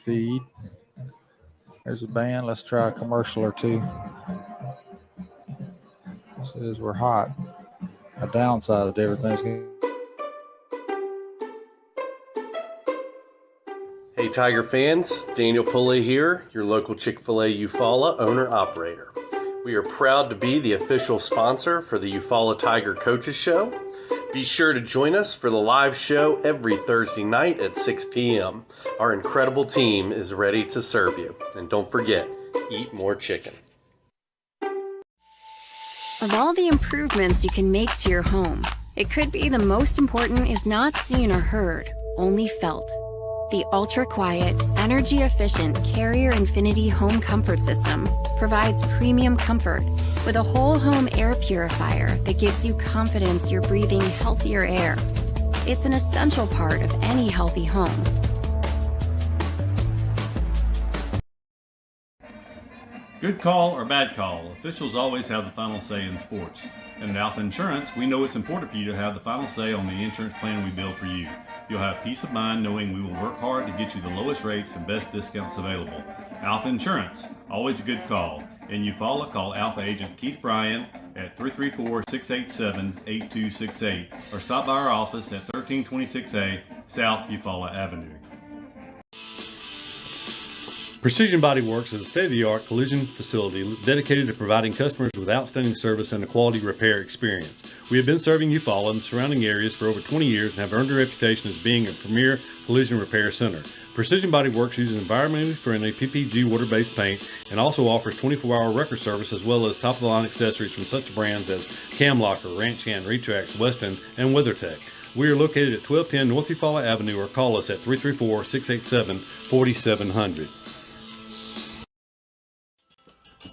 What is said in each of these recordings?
feed. There's a band. Let's try a commercial or two. Says we're hot. I downsized everything. Hey Tiger fans, Daniel Pulley here, your local Chick-fil-A Eufaula owner-operator. We are proud to be the official sponsor for the Eufaula Tiger Coaches Show. Be sure to join us for the live show every Thursday night at 6 p.m. Our incredible team is ready to serve you. And don't forget, eat more chicken. Of all the improvements you can make to your home, it could be the most important is not seen or heard, only felt. The ultra-quiet, energy-efficient Carrier Infinity Home Comfort System provides premium comfort with a whole home air purifier that gives you confidence you're breathing healthier air. It's an essential part of any healthy home. Good call or bad call, officials always have the final say in sports. And at Alpha Insurance, we know it's important for you to have the final say on the insurance plan we build for you. You'll have peace of mind knowing we will work hard to get you the lowest rates and best discounts available. Alpha Insurance, always a good call. In Eufaula, call Alpha Agent Keith Bryan at 334-687-8268 or stop by our office at 1326A South Eufaula Avenue. Precision Body Works is a state-of-the-art collision facility dedicated to providing customers with outstanding service and a quality repair experience. We have been serving Eufaula and the surrounding areas for over 20 years and have earned a reputation as being a premier collision repair center. Precision Body Works uses environmentally friendly PPG water-based paint and also offers 24-hour record service as well as top-of-the-line accessories from such brands as Cam Locker, Ranch Hand, Retrax, Weston, and WeatherTech. We are located at 1210 North Eufaula Avenue or call us at 334-687-4700.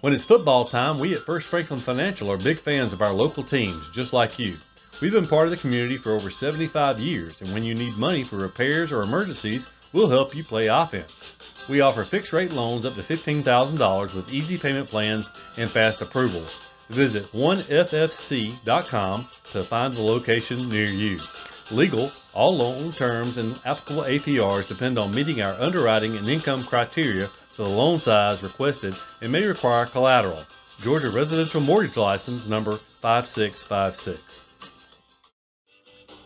When it's football time, we at First Franklin Financial are big fans of our local teams, just like you. We've been part of the community for over 75 years, and when you need money for repairs or emergencies, we'll help you play offense. We offer fixed-rate loans up to $15,000 with easy payment plans and fast approvals. Visit 1ffc.com to find the location near you. Legal, all loan terms and applicable APRs depend on meeting our underwriting and income criteria for the loan size requested and may require collateral. Georgia Residential Mortgage License number 5656.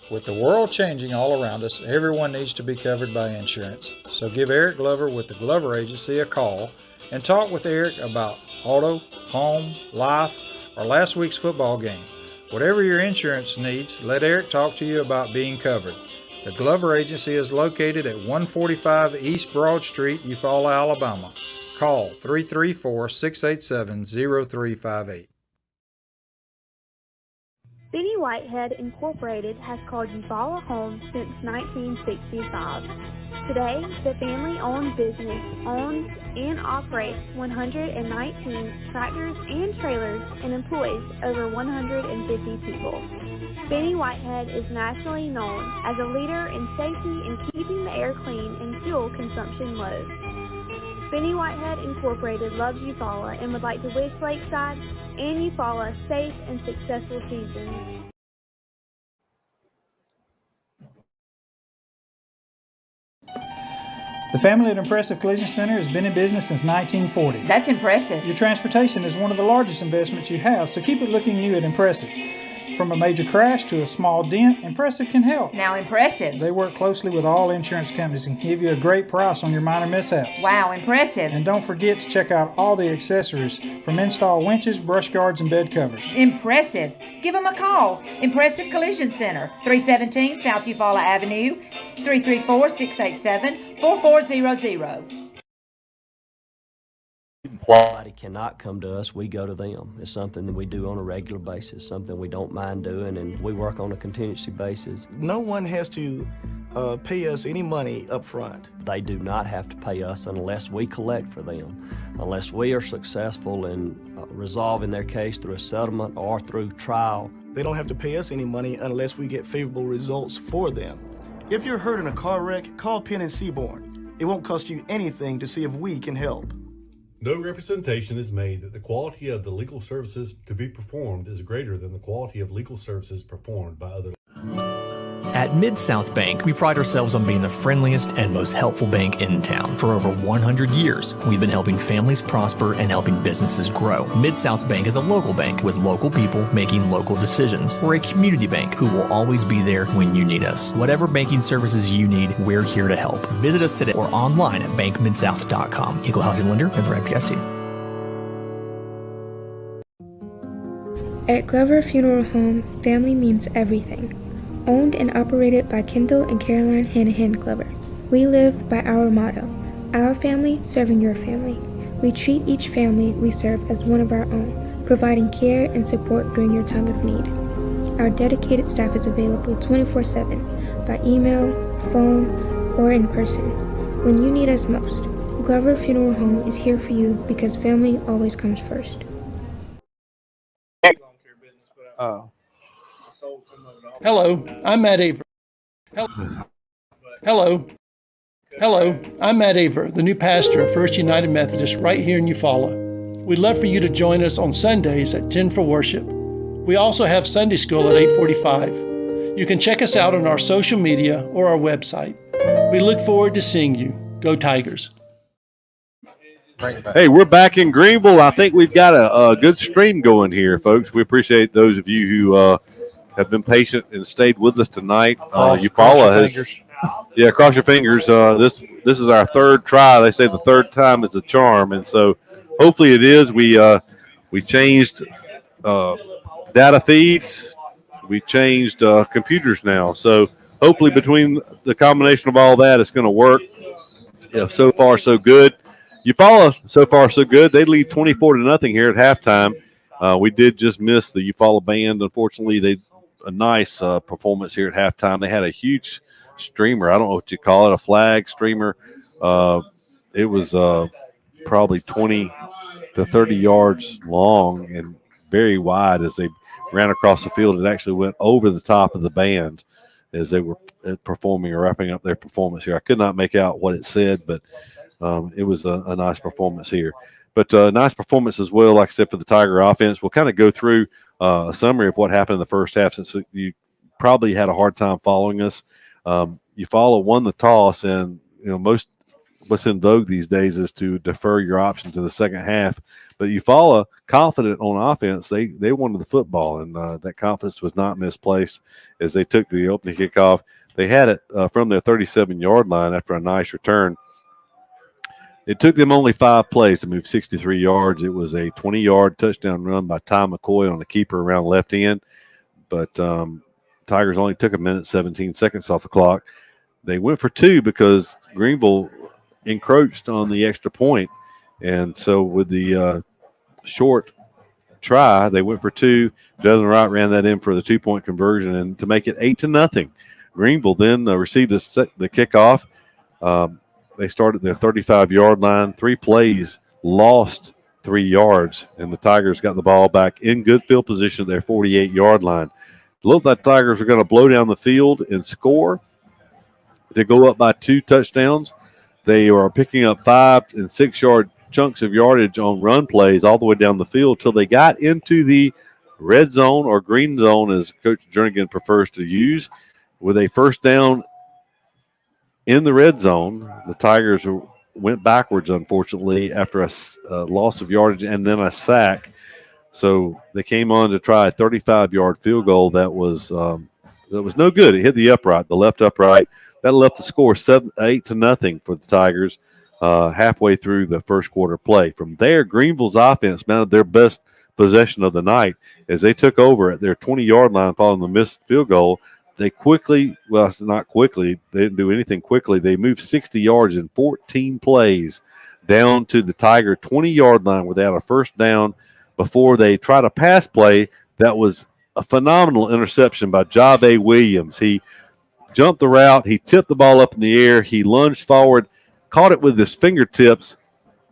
With the world changing all around us, everyone needs to be covered by insurance. So give Eric Glover with the Glover Agency a call and talk with Eric about auto, home, life, or last week's football game. Whatever your insurance needs, let Eric talk to you about being covered. The Glover Agency is located at 145 East Broad Street, Eufaula, Alabama. Call 334-687-0358. Benny Whitehead Incorporated has called Eufaula home since 1965. Today, the family-owned business owns and operates 119 tractors and trailers and employs over 150 people. Benny Whitehead is nationally known as a leader in safety and keeping the air clean and fuel consumption low. Benny Whitehead Incorporated loves Eufaula and would like to wish Lakeside and Eufaula safe and successful seasons. The family at Impressive Collision Center has been in business since 1940. That's impressive. Your transportation is one of the largest investments you have, so keep it looking new at Impressive. From a major crash to a small dent, Impressive can help. Now, impressive. They work closely with all insurance companies and give you a great price on your minor mishaps. Wow, impressive. And don't forget to check out all the accessories from install winches, brush guards, and bed covers. Impressive. Give them a call. Impressive Collision Center, 317 South Eufaula Avenue, 334-687-4400. Somebody cannot come to us, we go to them. It's something that we do on a regular basis, something we don't mind doing, and we work on a contingency basis. No one has to pay us any money up front. They do not have to pay us unless we collect for them. Unless we are successful in resolving their case through a settlement or through trial. They don't have to pay us any money unless we get favorable results for them. If you're hurt in a car wreck, call Penn & Seaborn. It won't cost you anything to see if we can help. No representation is made that the quality of the legal services to be performed is greater than the quality of legal services performed by other. At Mid-South Bank, we pride ourselves on being the friendliest and most helpful bank in town. For over 100 years, we've been helping families prosper and helping businesses grow. Mid-South Bank is a local bank with local people making local decisions. We're a community bank who will always be there when you need us. Whatever banking services you need, we're here to help. Visit us today or online at bankmidsouth.com. Equal housing lender, member FDIC. At Glover Funeral Home, family means everything. Owned and operated by Kendall and Caroline Hanahan Glover. We live by our motto, our family serving your family. We treat each family we serve as one of our own, providing care and support during your time of need. Our dedicated staff is available 24/7 by email, phone, or in person. When you need us most, Glover Funeral Home is here for you because family always comes first. Hello, I'm Matt Aver. Hello, I'm Matt Aver, the new pastor of First United Methodist right here in Eufaula. We'd love for you to join us on Sundays at 10 for worship. We also have Sunday school at 8:45. You can check us out on our social media or our website. We look forward to seeing you. Go Tigers. Hey, we're back in Greenville. I think we've got a good stream going here, folks. We appreciate those of you who have been patient and stayed with us tonight. Eufaula has, cross your fingers. This is our third try. They say the third time is a charm, and so hopefully it is. We changed data feeds. We changed computers now, so hopefully between the combination of all that, it's going to work. Yeah, so far so good. Eufaula, so far so good. They lead 24-0 here at halftime. We did just miss the Eufaula band. Unfortunately, they a nice performance here at halftime. They had a huge streamer. I don't know what you call it, a flag streamer. It was probably 20 to 30 yards long and very wide as they ran across the field. It actually went over the top of the band as they were performing or wrapping up their performance here. I could not make out what it said, but it was a nice performance here. But nice performance as well, like I said, for the Tiger offense. We'll kind of go through a summary of what happened in the first half, since you probably had a hard time following us. Eufaula won the toss, and most what's in vogue these days is to defer your option to the second half. But Eufaula, confident on offense, they wanted the football, and that confidence was not misplaced as they took the opening kickoff. They had it from their 37-yard line after a nice return. It took them only 5 plays to move 63 yards. It was a 20-yard touchdown run by Ty McCoy on the keeper around left end. But Tigers only took 1:17 off the clock. They went for 2 because Greenville encroached on the extra point. And so with the short try, they went for 2. Justin Wright ran that in for the 2-point conversion and to make it 8-0. Greenville then received the kickoff. They started their 35-yard line. 3 plays, lost 3 yards, and the Tigers got the ball back in good field position at their 48-yard line. It looked like the Tigers were going to blow down the field and score. They go up by 2 touchdowns. They are picking up 5- and 6-yard chunks of yardage on run plays all the way down the field till they got into the red zone, or green zone as Coach Jernigan prefers to use, with a first down in the red zone. The Tigers went backwards, unfortunately, after a loss of yardage and then a sack. So they came on to try a 35-yard field goal that was no good. It hit the upright, the left upright. That left the score 8-0 for the Tigers halfway through the first quarter play. From there, Greenville's offense mounted their best possession of the night as they took over at their 20-yard line following the missed field goal. They quickly, well, it's not quickly, they didn't do anything quickly. They moved 60 yards in 14 plays down to the Tiger 20-yard line where they had a first down before they tried a pass play that was a phenomenal interception by Jave Williams. He jumped the route. He tipped the ball up in the air. He lunged forward, caught it with his fingertips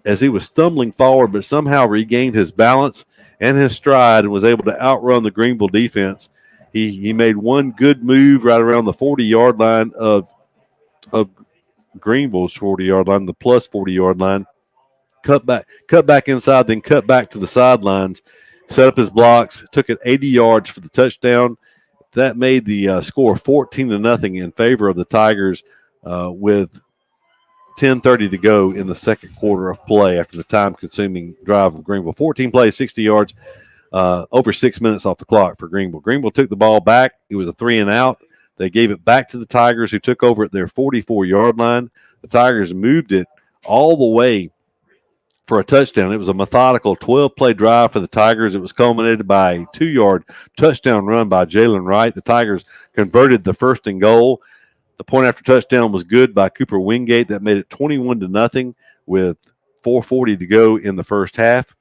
as he was stumbling forward, but somehow regained his balance and his stride and was able to outrun the Greenville defense. He made one good move right around the 40-yard line of Greenville's 40-yard line, the plus 40-yard line. Cut back inside, then cut back to the sidelines, set up his blocks, took it 80 yards for the touchdown, That made the score 14-0 in favor of the Tigers with 10:30 to go in the second quarter of play after the time-consuming drive of Greenville. 14 plays, 60 yards, over 6 minutes off the clock for Greenville. Greenville took the ball back. It was a 3-and-out. They gave it back to the Tigers, who took over at their 44-yard line. The Tigers moved it all the way for a touchdown. It was a methodical 12-play drive for the Tigers. It was culminated by a 2-yard touchdown run by Jalen Wright. The Tigers converted the first and goal. The point after touchdown was good by Cooper Wingate. That made it 21-0 with 4:40 to go in the first half.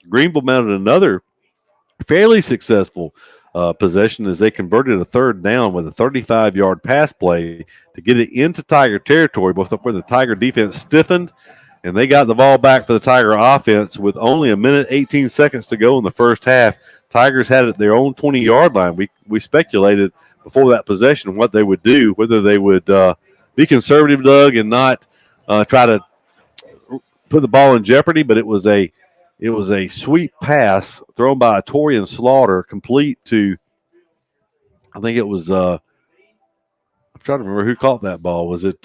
Greenville mounted another fairly successful possession as they converted a third down with a 35-yard pass play to get it into Tiger territory before the Tiger defense stiffened, and they got the ball back for the Tiger offense with only a minute 18 seconds to go in the first half. Tigers had it at their own 20-yard line. We speculated before that possession what they would do, whether they would be conservative, Doug, and not try to put the ball in jeopardy, but it was a sweep pass thrown by Torian Slaughter, complete to, I think it was, I'm trying to remember who caught that ball. Was it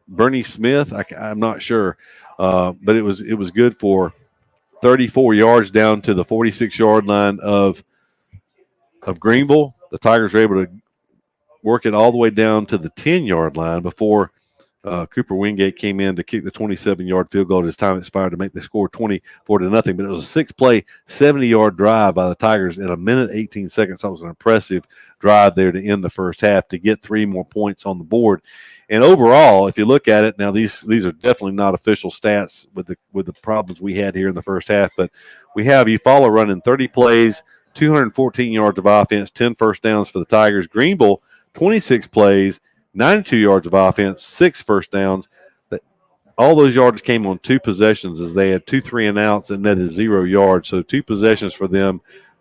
Bernie Smith? I'm not sure, but it was good for 34 yards down to the 46-yard line of Greenville. The Tigers were able to work it all the way down to the 10-yard line before Cooper Wingate came in to kick the 27-yard field goal as time expired to make the score 24-0. But it was a 6-play, 70-yard drive by the Tigers in a minute 18 seconds. That was an impressive drive there to end the first half to get 3 more points on the board. And overall, if you look at it now, these are definitely not official stats with the problems we had here in the first half. But we have Eufaula running 30 plays, 214 yards of offense, 10 first downs for the Tigers. Greenville, 26 plays, 92 yards of offense, 6 first downs. All those yards came on 2 possessions as they had 2 3-and-outs and netted 0 yards. So 2 possessions for them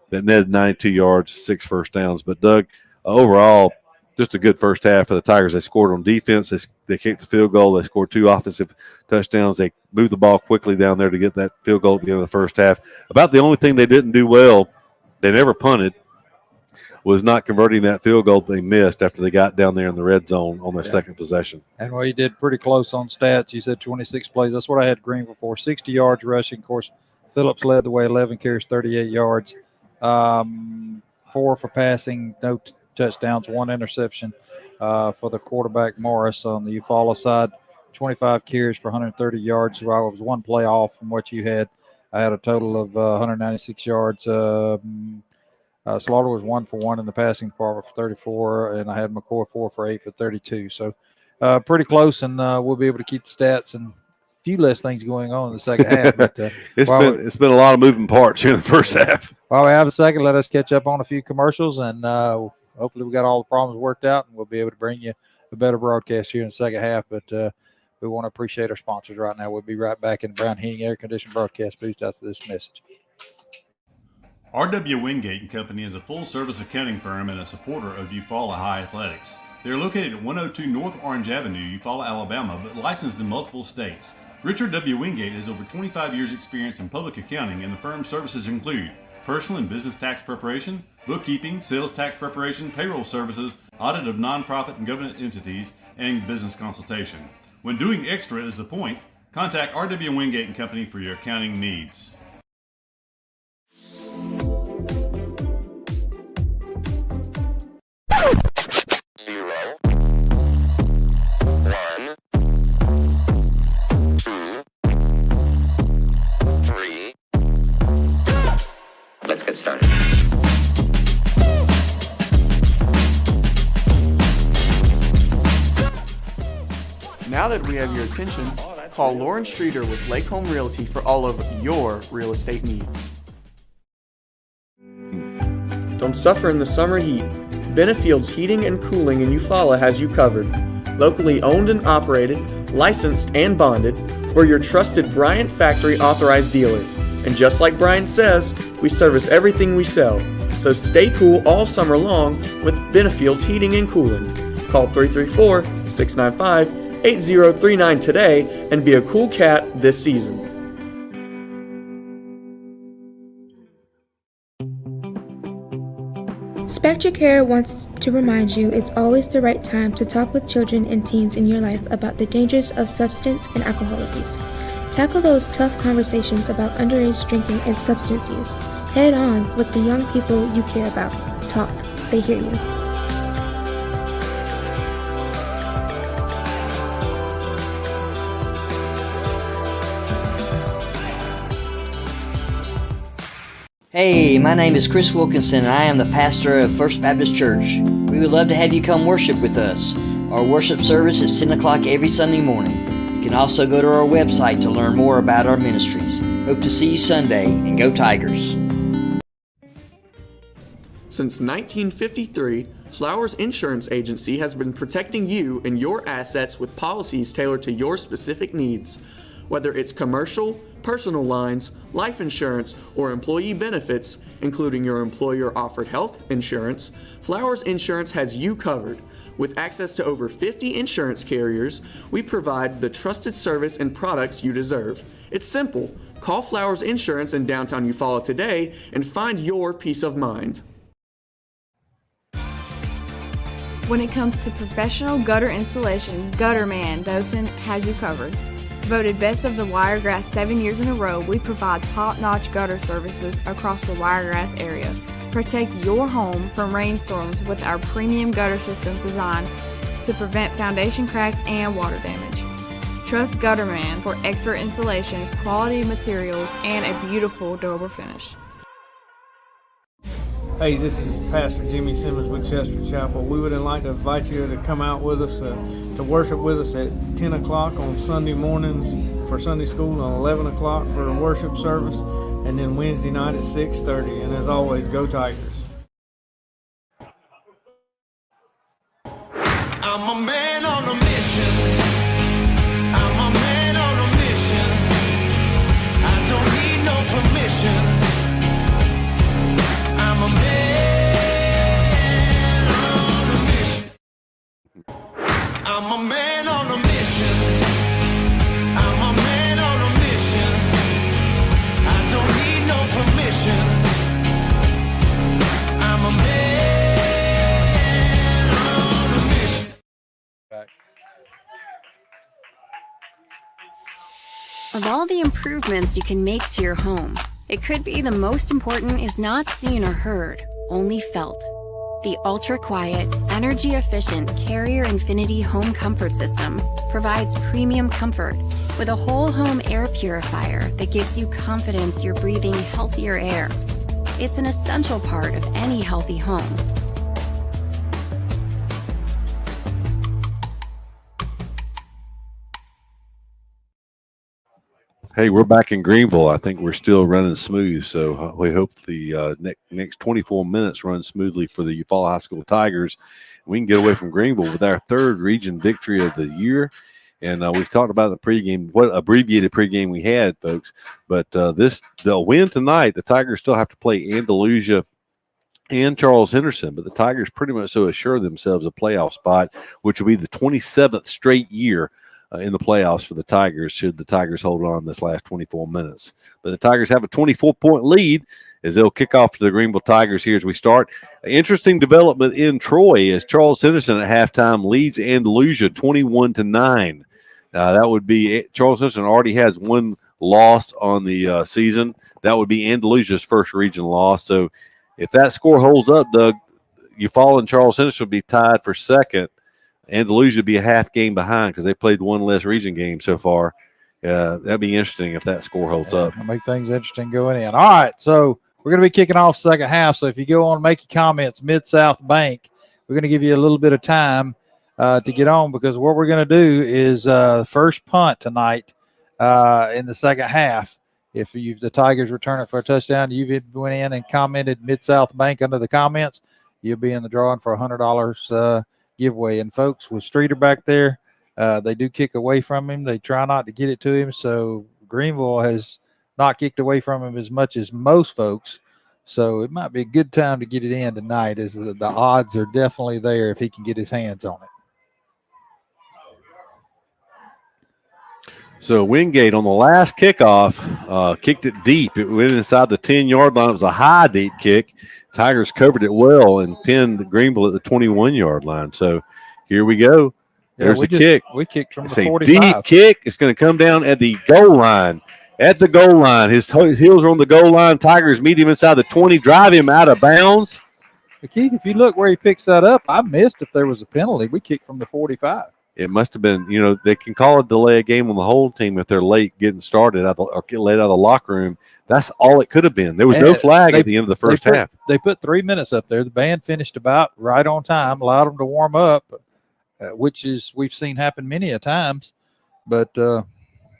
that netted 92 yards, 6 first downs. But, Doug, overall, just a good first half for the Tigers. They scored on defense. They kicked the field goal. They scored 2 offensive touchdowns. They moved the ball quickly down there to get that field goal at the end of the first half. About the only thing they didn't do well, they never punted, was not converting that field goal they missed after they got down there in the red zone on their second possession. And he did pretty close on stats. He said 26 plays. That's what I had Greenville for. 60 yards rushing. Of course, Phillips led the way, 11 carries, 38 yards. 4 for passing, no touchdowns, 1 interception for the quarterback Morris on the Eufaula side. 25 carries for 130 yards. So I was 1 play off from what you had. I had a total of 196 yards. Slaughter was 1 for 1 in the passing department for 34, and I had McCoy 4 for 8 for 32. So pretty close, and we'll be able to keep the stats and a few less things going on in the second half. But it's been a lot of moving parts here in the first half. While we have a second, let us catch up on a few commercials, and hopefully we got all the problems worked out, and we'll be able to bring you a better broadcast here in the second half. But we want to appreciate our sponsors right now. We'll be right back in the Brown Heating Air Conditioning broadcast booth after this message. R.W. Wingate & Company is a full-service accounting firm and a supporter of Eufaula High Athletics. They are located at 102 North Orange Avenue, Eufaula, Alabama, but licensed in multiple states. Richard W. Wingate has over 25 years' experience in public accounting, and the firm's services include personal and business tax preparation, bookkeeping, sales tax preparation, payroll services, audit of nonprofit and government entities, and business consultation. When doing extra is the point, contact R.W. Wingate & Company for your accounting needs. Let's get started. Now that we have your attention, call Lauren Streeter with Lake Home Realty for all of your real estate needs. Don't suffer in the summer heat. Benefield's Heating and Cooling in Eufaula has you covered. Locally owned and operated, licensed and bonded, we're your trusted Bryant Factory authorized dealer. And just like Bryant says, we service everything we sell. So stay cool all summer long with Benefield's Heating and Cooling. Call 334-695-8039 today and be a cool cat this season. Spectrum Urgent Care wants to remind you it's always the right time to talk with children and teens in your life about the dangers of substance and alcohol abuse. Tackle those tough conversations about underage drinking and substance use head on with the young people you care about. Talk. They hear you. Hey, my name is Chris Wilkinson and I am the pastor of First Baptist Church. We would love to have you come worship with us. Our worship service is 10 o'clock every Sunday morning. You can also go to our website to learn more about our ministries. Hope to see you Sunday, and go Tigers. Since 1953, Flowers Insurance Agency has been protecting you and your assets with policies tailored to your specific needs. Whether it's commercial, personal lines, life insurance, or employee benefits, including your employer-offered health insurance, Flowers Insurance has you covered. With access to over 50 insurance carriers, we provide the trusted service and products you deserve. It's simple. Call Flowers Insurance in downtown Eufaula today and find your peace of mind. When it comes to professional gutter installation, Gutterman Dothan has you covered. Voted Best of the Wiregrass 7 years in a row, we provide top-notch gutter services across the Wiregrass area. Protect your home from rainstorms with our premium gutter systems designed to prevent foundation cracks and water damage. Trust Gutterman for expert installation, quality materials, and a beautiful durable finish. Hey, this is Pastor Jimmy Simmons with Chester Chapel. We would like to invite you to come out with us to worship with us at 10 o'clock on Sunday mornings for Sunday school and 11 o'clock for a worship service, and then Wednesday night at 6:30. And as always, go Tigers. I'm a man on a mission. I'm a man on a mission. I don't need no permission. I'm a man on a mission. I'm a man on a mission. I'm a man on a mission. I don't need no permission. I'm a man on a mission. Of all the improvements you can make to your home, it could be the most important is not seen or heard, only felt. The ultra-quiet, energy-efficient Carrier Infinity Home Comfort System provides premium comfort with a whole home air purifier that gives you confidence you're breathing healthier air. It's an essential part of any healthy home. Hey, we're back in Greenville. I think we're still running smooth, so we hope the next 24 minutes run smoothly for the Eufaula High School Tigers. We can get away from Greenville with our third region victory of the year. And we've talked about the pregame, what abbreviated pregame we had, folks. But they'll win tonight. The Tigers still have to play Andalusia and Charles Henderson, but the Tigers pretty much so assure themselves a playoff spot, which will be the 27th straight year in the playoffs for the Tigers, should the Tigers hold on this last 24 minutes. But the Tigers have a 24-point lead as they'll kick off to the Greenville Tigers here as we start. Interesting development in Troy as Charles Henderson at halftime leads Andalusia 21-9. That would be Charles Henderson already has one loss on the season. That would be Andalusia's first region loss. So if that score holds up, Doug, Eufaula and Charles Henderson will be tied for second. Andalusia would be a half game behind because they played one less region game so far. That'd be interesting if that score holds up. It'll make things interesting going in. All right, so we're going to be kicking off second half. So if you go on and make your comments, Mid-South Bank, we're going to give you a little bit of time to get on, because what we're going to do is first punt tonight in the second half. If the Tigers return it for a touchdown, you went in and commented Mid-South Bank under the comments, you'll be in the drawing for $100 giveaway. And folks, with Streeter back there, they do kick away from him. They try not to get it to him. So Greenville has not kicked away from him as much as most folks. So it might be a good time to get it in tonight, as the odds are definitely there if he can get his hands on it. So Wingate on the last kickoff kicked it deep. It went inside the 10-yard line. It was a high, deep kick. Tigers covered it well and pinned Greenville at the 21-yard line. So here we go. There's the kick. We kicked from the It's a 45. deep kick. It's going to come down at the goal line. At the goal line. His heels are on the goal line. Tigers meet him inside the 20, drive him out of bounds. But Keith, if you look where he picks that up, I missed if there was a penalty. We kicked from the 45. It must have been, they can call a delay a game on the whole team if they're late getting started or get late out of the locker room. That's all it could have been. There was no flag at the end of the first half. They put 3 minutes up there. The band finished about right on time, allowed them to warm up, which is we've seen happen many a times. But I'm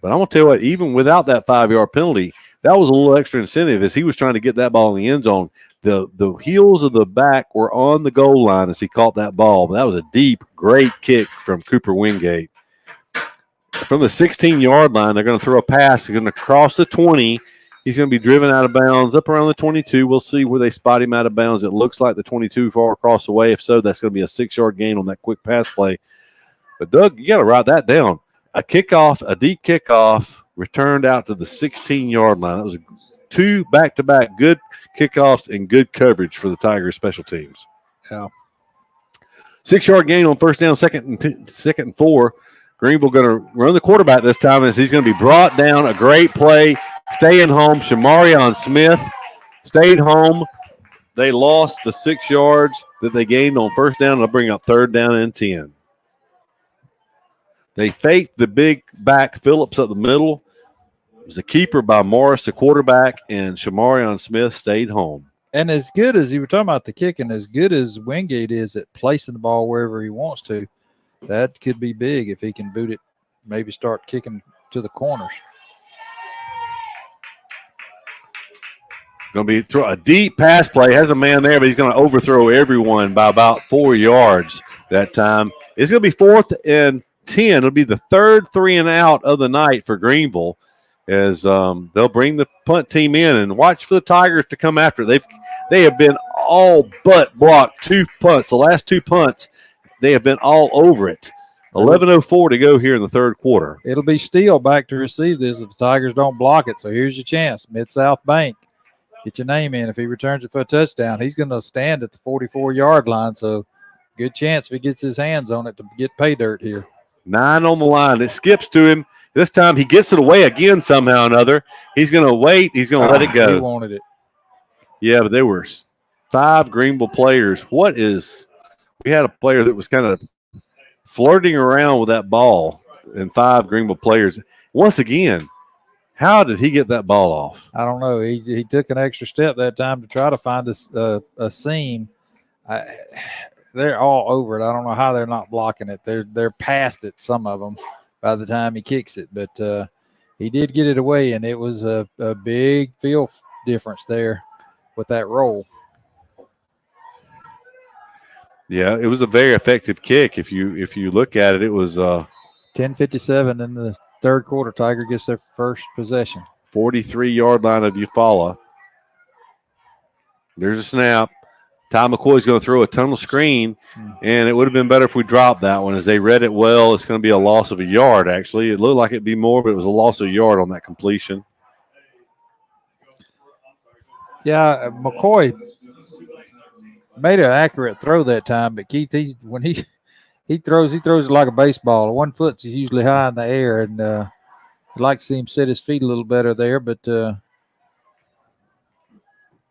going to tell you what, even without that 5-yard penalty, that was a little extra incentive as he was trying to get that ball in the end zone. The heels of the back were on the goal line as he caught that ball. But that was a deep, great kick from Cooper Wingate. From the 16-yard line, they're going to throw a pass. They're going to cross the 20. He's going to be driven out of bounds up around the 22. We'll see where they spot him out of bounds. It looks like the 22 far across the way. If so, that's going to be a 6-yard gain on that quick pass play. But, Doug, you got to write that down. A deep kickoff, returned out to the 16-yard line. That was 2 back-to-back good kickoffs and good coverage for the Tigers special teams. Yeah. 6-yard gain on first down, second and 4. Greenville going to run the quarterback this time as he's going to be brought down. A great play, staying home. Shamarion Smith stayed home. They lost the 6 yards that they gained on first down. They'll bring up 3rd down and 10. They faked the big back Phillips up the middle. It was a keeper by Morris, the quarterback, and Shamarion Smith stayed home. And as good as you were talking about the kicking, as good as Wingate is at placing the ball wherever he wants to, that could be big if he can boot it, maybe start kicking to the corners. Going to be a deep pass play. Has a man there, but he's going to overthrow everyone by about 4 yards that time. It's going to be 4th and 10. It'll be the 3rd 3-and-out of the night for Greenville as they'll bring the punt team in and watch for the Tigers to come after. They have been all but blocked 2 punts. The last 2 punts, they have been all over it. 11:04 to go here in the 3rd quarter. It'll be Steele back to receive this if the Tigers don't block it. So here's your chance. Mid-South Bank. Get your name in. If he returns it for a touchdown, he's going to stand at the 44-yard line. So good chance if he gets his hands on it to get pay dirt here. 9 on the line. It skips to him. This time he gets it away again somehow or another. He's going to wait. He's going to let it go. He wanted it. Yeah, but there were 5 Greenville players. We had a player that was kind of flirting around with that ball, and 5 Greenville players. Once again, how did he get that ball off? I don't know. He took an extra step that time to try to find a seam. They're all over it. I don't know how they're not blocking it. They're past it, some of them, by the time he kicks it. But he did get it away, and it was a big field difference there with that roll. Yeah, it was a very effective kick. If you look at it, it was 10:57 in the 3rd quarter. Tiger gets their first possession. 43-yard line of Eufaula. There's a snap. Ty McCoy's going to throw a tunnel screen, and it would have been better if we dropped that one. As they read it well, it's going to be a loss of a yard, actually. It looked like it'd be more, but it was a loss of a yard on that completion. Yeah, McCoy made an accurate throw that time, but Keith, when he throws it like a baseball. 1 foot's usually high in the air, and I'd like to see him set his feet a little better there, but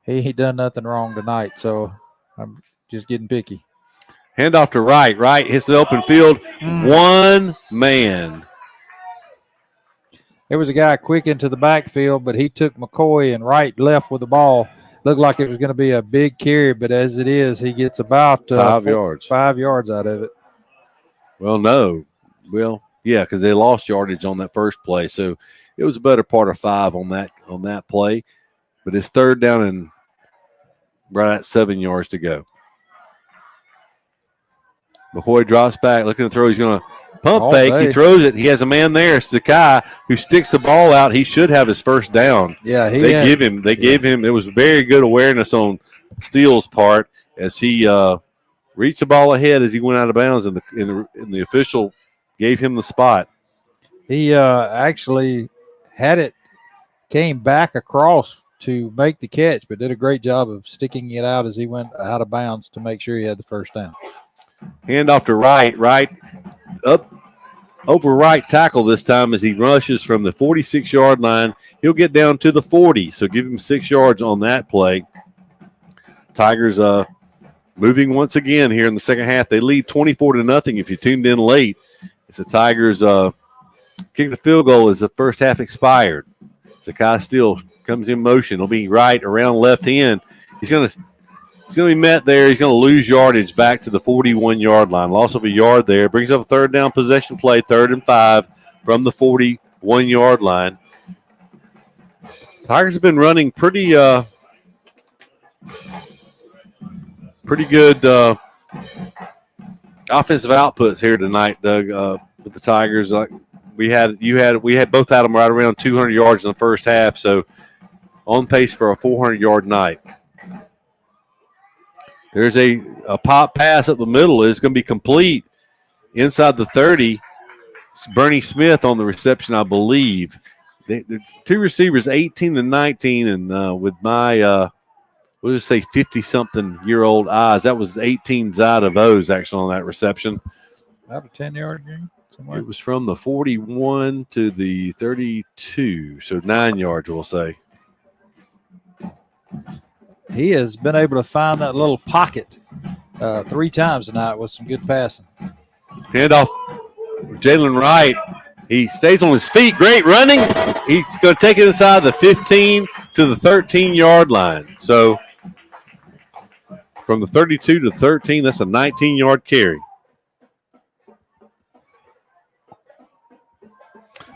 he done nothing wrong tonight, so I'm just getting picky. Handoff to Wright. Wright hits the open field. 1 man. There was a guy quick into the backfield, but he took McCoy and Wright left with the ball. Looked like it was going to be a big carry, but as it is, he gets about 5 yards. 5 yards out of it. Well, no. Well, yeah, because they lost yardage on that first play, so it was a better part of 5 on that play. But it's 3rd down and right at 7 yards to go. McCoy drops back, looking to throw. He's going to pump fake. He throws it. He has a man there, Sakai, who sticks the ball out. He should have his first down. Yeah, they gave him. It was very good awareness on Steele's part as he reached the ball ahead as he went out of bounds, and the official gave him the spot. He actually came back across to make the catch, but did a great job of sticking it out as he went out of bounds to make sure he had the first down. Hand off to right up over right tackle this time as he rushes from the 46-yard line. He'll get down to the 40, so give him 6 yards on that play. Tigers moving once again here in the second half. They lead 24-0 if you tuned in late. It's the Tigers kick the field goal as the first half expired. Zakai Steele comes in motion. He'll be right around left hand. He's going to be met there. He's going to lose yardage back to the 41-yard line. Loss of a yard there. Brings up a third down possession play, 3rd and 5 from the 41-yard line. Tigers have been running pretty good offensive outputs here tonight, Doug, with the Tigers. We had both had them right around 200 yards in the first half, so on pace for a 400-yard night. There's a pop pass up the middle. It's going to be complete inside the 30. It's Bernie Smith on the reception, I believe. The two receivers, 18-19, and with my we'll just say 50-something-year-old eyes, that was 18 Zada Vos actually on that reception. About a 10-yard game somewhere. It was from the 41 to the 32, so 9 yards, we'll say. He has been able to find that little pocket 3 times tonight with some good passing. Handoff, Jalen Wright. He stays on his feet. Great running. He's going to take it inside the 15 to the 13-yard line. So from the 32 to the 13, that's a 19-yard carry.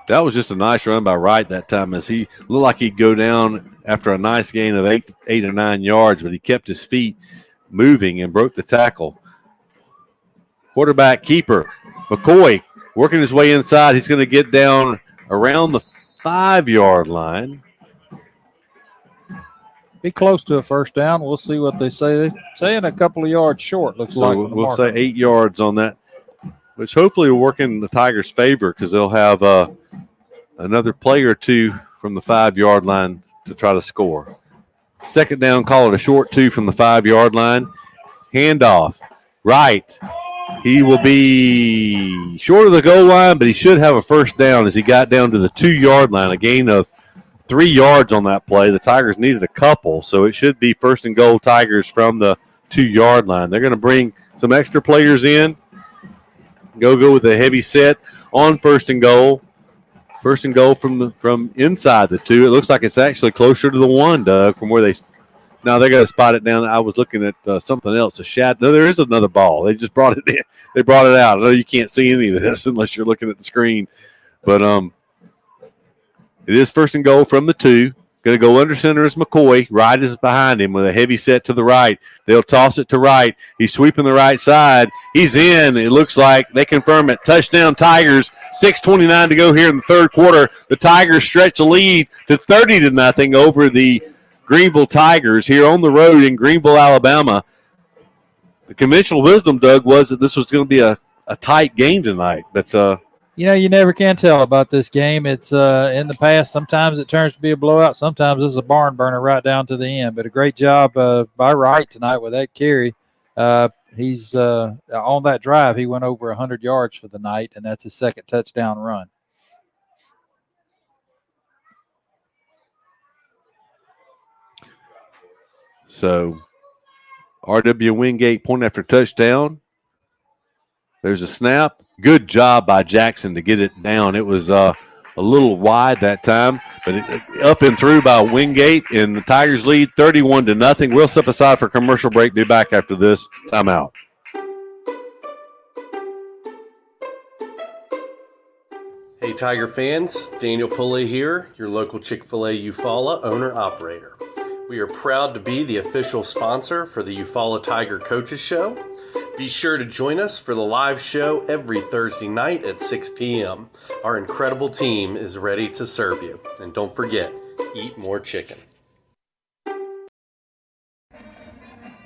That was just a nice run by Wright that time, as he looked like he'd go down after a nice gain of 8 or 9 yards, but he kept his feet moving and broke the tackle. Quarterback keeper, McCoy, working his way inside. He's going to get down around the 5-yard line. Be close to a first down. We'll see what they say. They're saying a couple of yards short, looks so like. We'll say 8 yards on that, which hopefully will work in the Tigers' favor because they'll have another play or two from the 5-yard line to try to score. Second down, call it a short 2 from the 5-yard line. Handoff. Right. He will be short of the goal line, but he should have a first down as he got down to the 2-yard line, a gain of 3 yards on that play. The Tigers needed a couple, so it should be first and goal Tigers from the 2-yard line. They're going to bring some extra players in. Go with a heavy set on first and goal. First and goal from inside the 2. It looks like it's actually closer to the 1, Doug, from where they – now they're going to spot it down. I was looking at something else. No, there is another ball. They just brought it in. They brought it out. I know you can't see any of this unless you're looking at the screen. But it is first and goal from the 2. Going to go under center is McCoy. Wright is behind him with a heavy set to the right. They'll toss it to Wright. He's sweeping the right side. He's in. It looks like they confirm it. Touchdown Tigers. 6:29 to go here in the third quarter. The Tigers stretch the lead to 30-0 over the Greenville Tigers here on the road in Greenville, Alabama. The conventional wisdom, Doug, was that this was going to be a tight game tonight. But, you never can tell about this game. It's in the past, sometimes it turns to be a blowout. Sometimes it's a barn burner right down to the end. But a great job by Wright tonight with that carry. He's on that drive, he went over 100 yards for the night, and that's his second touchdown run. So, R.W. Wingate point after touchdown. There's a snap. Good job by Jackson to get it down. It was a little wide that time, but up and through by Wingate, and the Tigers lead 31-0. We'll step aside for commercial break. Be back after this timeout. Hey, Tiger fans. Daniel Pulley here, your local Chick-fil-A Eufaula owner-operator. We are proud to be the official sponsor for the Eufaula Tiger Coaches Show. Be sure to join us for the live show every Thursday night at 6 p.m. Our incredible team is ready to serve you. And don't forget, eat more chicken.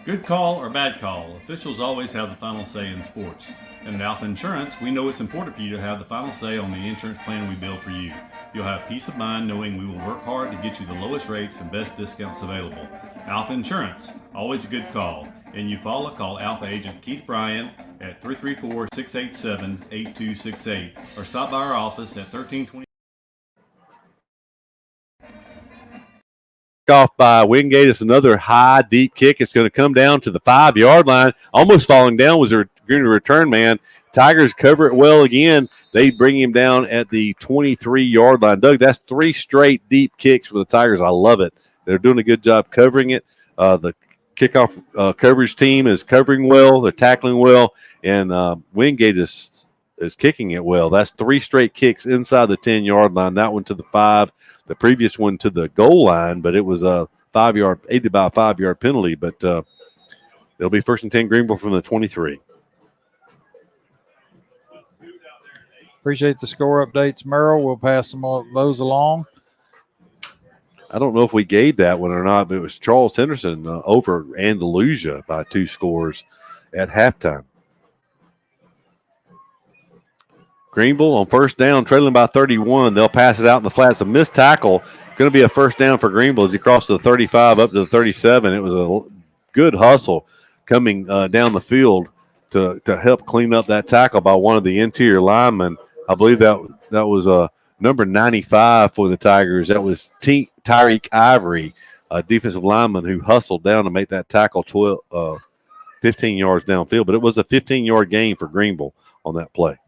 Good call or bad call, officials always have the final say in sports. And at Alpha Insurance, we know it's important for you to have the final say on the insurance plan we build for you. You'll have peace of mind knowing we will work hard to get you the lowest rates and best discounts available. Alpha Insurance, always a good call. In Eufaula, call Alpha Agent Keith Bryan at 334-687-8268 or stop by our office at 1320. Off by Wingate. It's another high, deep kick. It's going to come down to the 5-yard line. Almost falling down was their return man. Tigers cover it well again. They bring him down at the 23-yard line. Doug, that's 3 straight deep kicks for the Tigers. I love it. They're doing a good job covering it. The kickoff coverage team is covering well. They're tackling well. And Wingate is kicking it well. That's 3 straight kicks inside the 10-yard line. That one to the 5. The previous one to the goal line, but it was a 5-yard, aided by a 5-yard penalty. But it'll be 1st and 10 Greenville from the 23. Appreciate the score updates, Merrill. We'll pass those along. I don't know if we gave that one or not, but it was Charles Henderson over Andalusia by 2 scores at halftime. Greenville on 1st down, trailing by 31. They'll pass it out in the flats. A missed tackle. Going to be a 1st down for Greenville as he crossed the 35 up to the 37. It was a good hustle coming down the field to help clean up that tackle by one of the interior linemen. I believe that was number 95 for the Tigers. That was Tyreek Ivory, a defensive lineman who hustled down to make that tackle 15 yards downfield. But it was a 15-yard gain for Greenville on that play.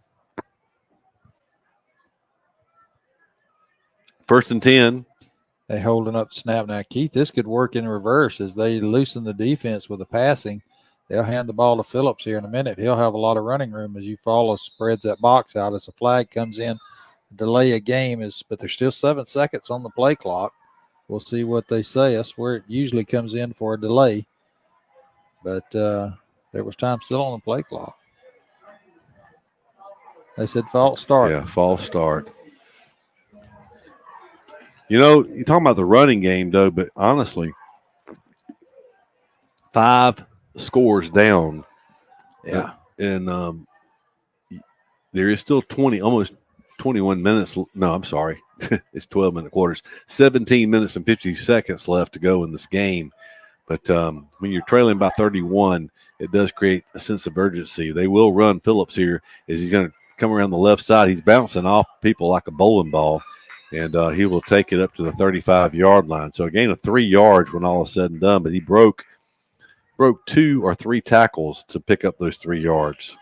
1st and 10. They holding up the snap now. Keith, this could work in reverse as they loosen the defense with the passing. They'll hand the ball to Phillips here in a minute. He'll have a lot of running room as Eufaula spreads that box out. As a flag comes in, delay a game but there's still 7 seconds on the play clock. We'll see what they say. That's where it usually comes in for a delay. But there was time still on the play clock. They said false start. Yeah, false start. You know, you're talking about the running game, though, but honestly, 5 scores down. Yeah. And there is still almost 21 minutes. No, I'm sorry. It's 12-minute quarters. 17 minutes and 50 seconds left to go in this game. But when you're trailing by 31, it does create a sense of urgency. They will run Phillips here as he's going to come around the left side. He's bouncing off people like a bowling ball. And he will take it up to the 35-yard line. So a gain of 3 yards when all is said and done. But he broke 2 or 3 tackles to pick up those 3 yards.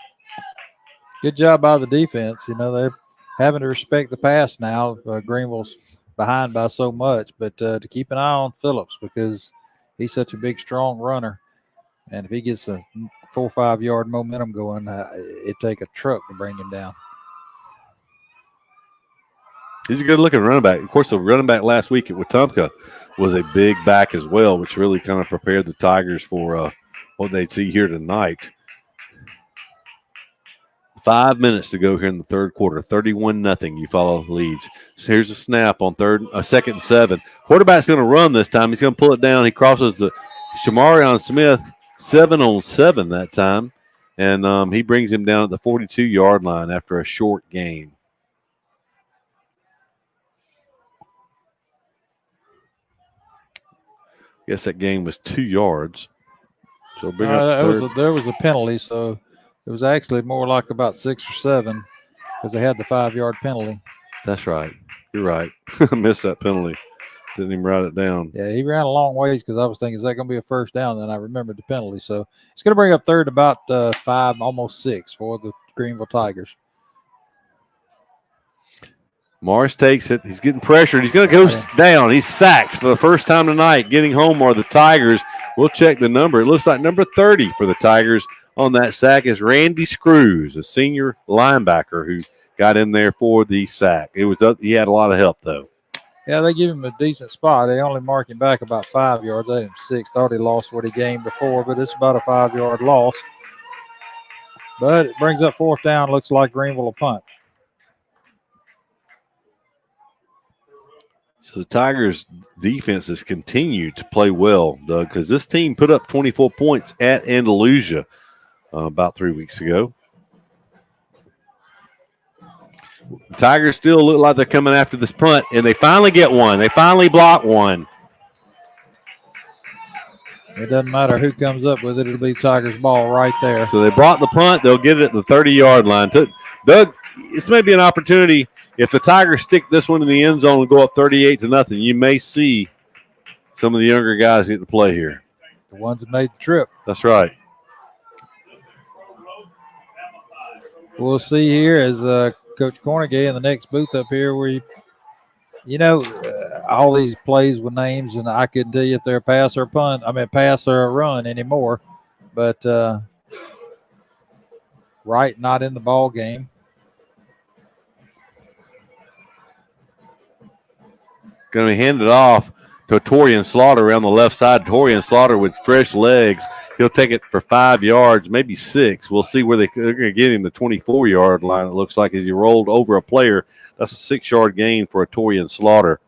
Good job by the defense. You know, they're having to respect the pass now. Greenville's behind by so much. But to keep an eye on Phillips because he's such a big, strong runner. And if he gets a 4 or 5 yard momentum going, it'd take a truck to bring him down. He's a good-looking running back. Of course, the running back last week at Wetumpka was a big back as well, which really kind of prepared the Tigers for what they'd see here tonight. 5 minutes to go here in the 3rd quarter. 31-0. Eufaula leads. So here's a snap on 2nd and 7. Quarterback's going to run this time. He's going to pull it down. He crosses the Shamarion Smith 7-on-7 that time, and he brings him down at the 42-yard line after a short gain. I guess that game was 2 yards. So bring up there was a penalty, so it was actually more like about 6 or 7 because they had the 5-yard penalty. That's right. You're right. I missed that penalty. Didn't even write it down. Yeah, he ran a long ways because I was thinking, is that going to be a 1st down? Then I remembered the penalty. So it's going to bring up 3rd about 5, almost 6 for the Greenville Tigers. Morris takes it. He's getting pressured. He's going to go down. He's sacked for the first time tonight. Getting home are the Tigers. We'll check the number. It looks like number 30 for the Tigers on that sack is Randy Screws, a senior linebacker who got in there for the sack. He had a lot of help, though. Yeah, they give him a decent spot. They only mark him back about 5 yards. They had him 6. Thought he lost what he gained before, but it's about a 5-yard loss. But it brings up 4th down. Looks like Greenville will punt. So the Tigers' defense has continued to play well, Doug, because this team put up 24 points at Andalusia about 3 weeks ago. The Tigers still look like they're coming after this punt, and they finally get one. They finally block one. It doesn't matter who comes up with it. It'll be Tigers' ball right there. So they brought the punt. They'll get it at the 30-yard line. Doug, this may be an opportunity. If the Tigers stick this one in the end zone and go up 38-0, you may see some of the younger guys get to play here. The ones that made the trip. That's right. We'll see here as Coach Cornegay in the next booth up here where all these plays with names, and I couldn't tell you if they're a pass or a punt. I mean, pass or a run anymore. But Wright not in the ball game. Going to hand it off to Torian Slaughter around the left side. Torian Slaughter with fresh legs. He'll take it for 5 yards, maybe 6. We'll see where they're going to get him the 24-yard line, it looks like, as he rolled over a player. That's a 6-yard gain for a Torian Slaughter.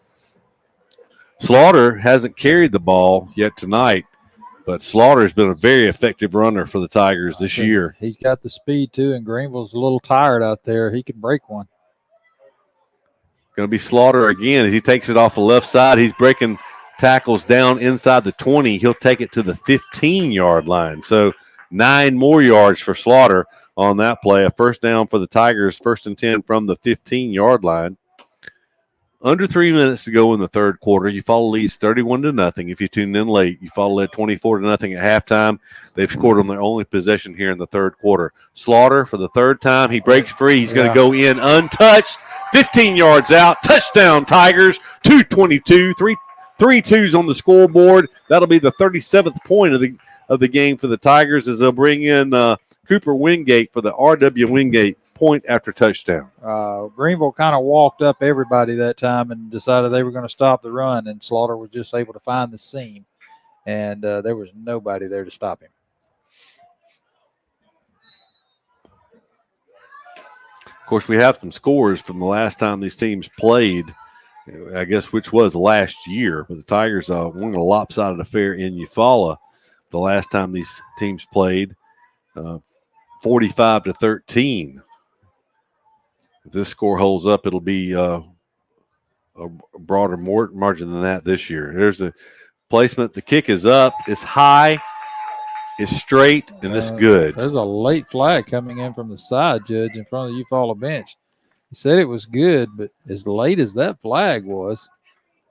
Slaughter hasn't carried the ball yet tonight, but Slaughter's been a very effective runner for the Tigers this year. He's got the speed, too, and Greenville's a little tired out there. He can break one. Going to be Slaughter again as he takes it off the left side. He's breaking tackles down inside the 20. He'll take it to the 15-yard line. So 9 more yards for Slaughter on that play. A first down for the Tigers, 1st and 10 from the 15-yard line. Under 3 minutes to go in the third quarter. Eufaula leads 31-0. If you tuned in late, Eufaula led 24-0 at halftime. They've scored on their only possession here in the third quarter. Slaughter for the third time. He breaks free. He's going to go in untouched. 15 yards out. Touchdown, Tigers. 2:22. Three twos on the scoreboard. That'll be the 37th point of the game for the Tigers as they'll bring in Cooper Wingate for the R.W. Wingate point after touchdown. Greenville kind of walked up everybody that time and decided they were going to stop the run, and Slaughter was just able to find the seam, and there was nobody there to stop him. Of course, we have some scores from the last time these teams played, I guess, which was last year. But the Tigers won a lopsided affair in Eufaula the last time these teams played, 45-13. If this score holds up, it'll be a broader margin than that this year. There's the placement. The kick is up. It's high. It's straight, and it's good. There's a late flag coming in from the side, Judge, in front of the Eufaula bench. He said it was good, but as late as that flag was,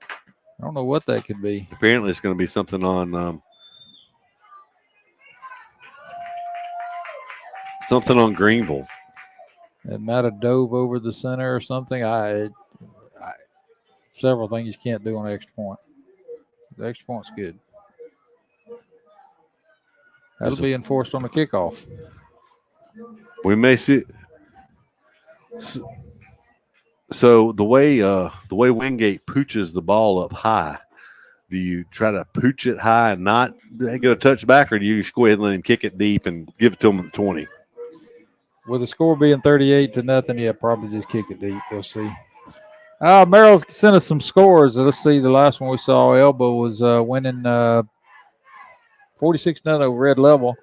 I don't know what that could be. Apparently, it's going to be something on Greenville. It might have dove over the center or something. Several things you can't do on extra point. The extra point's good. That'll be enforced on the kickoff. We may see. So the way Wingate pooches the ball up high, do you try to pooch it high and not get a touchback, or do you just go ahead and let him kick it deep and give it to him at the 20? With the score being 38-0, yeah, probably just kick it deep. We'll see. Merrill sent us some scores. Let's see. The last one we saw, Elba was winning 46-0 over Red Level.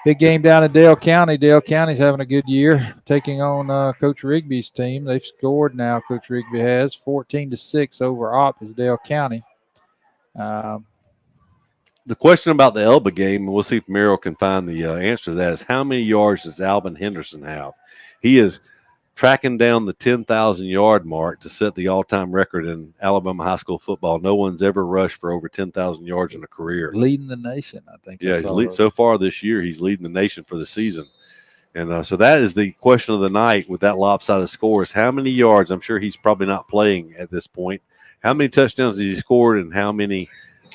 Big game down in Dale County. Dale County's having a good year, taking on Coach Rigby's team. They've scored now. Coach Rigby has 14-6 over Opp is Dale County. The question about the Elba game, and we'll see if Merrill can find the answer to that, is how many yards does Alvin Henderson have? He is tracking down the 10,000-yard mark to set the all-time record in Alabama high school football. No one's ever rushed for over 10,000 yards in a career. Leading the nation, I think. Yeah, so far this year, he's leading the nation for the season. And so that is the question of the night with that lopsided score is how many yards? I'm sure he's probably not playing at this point. How many touchdowns has he scored and how many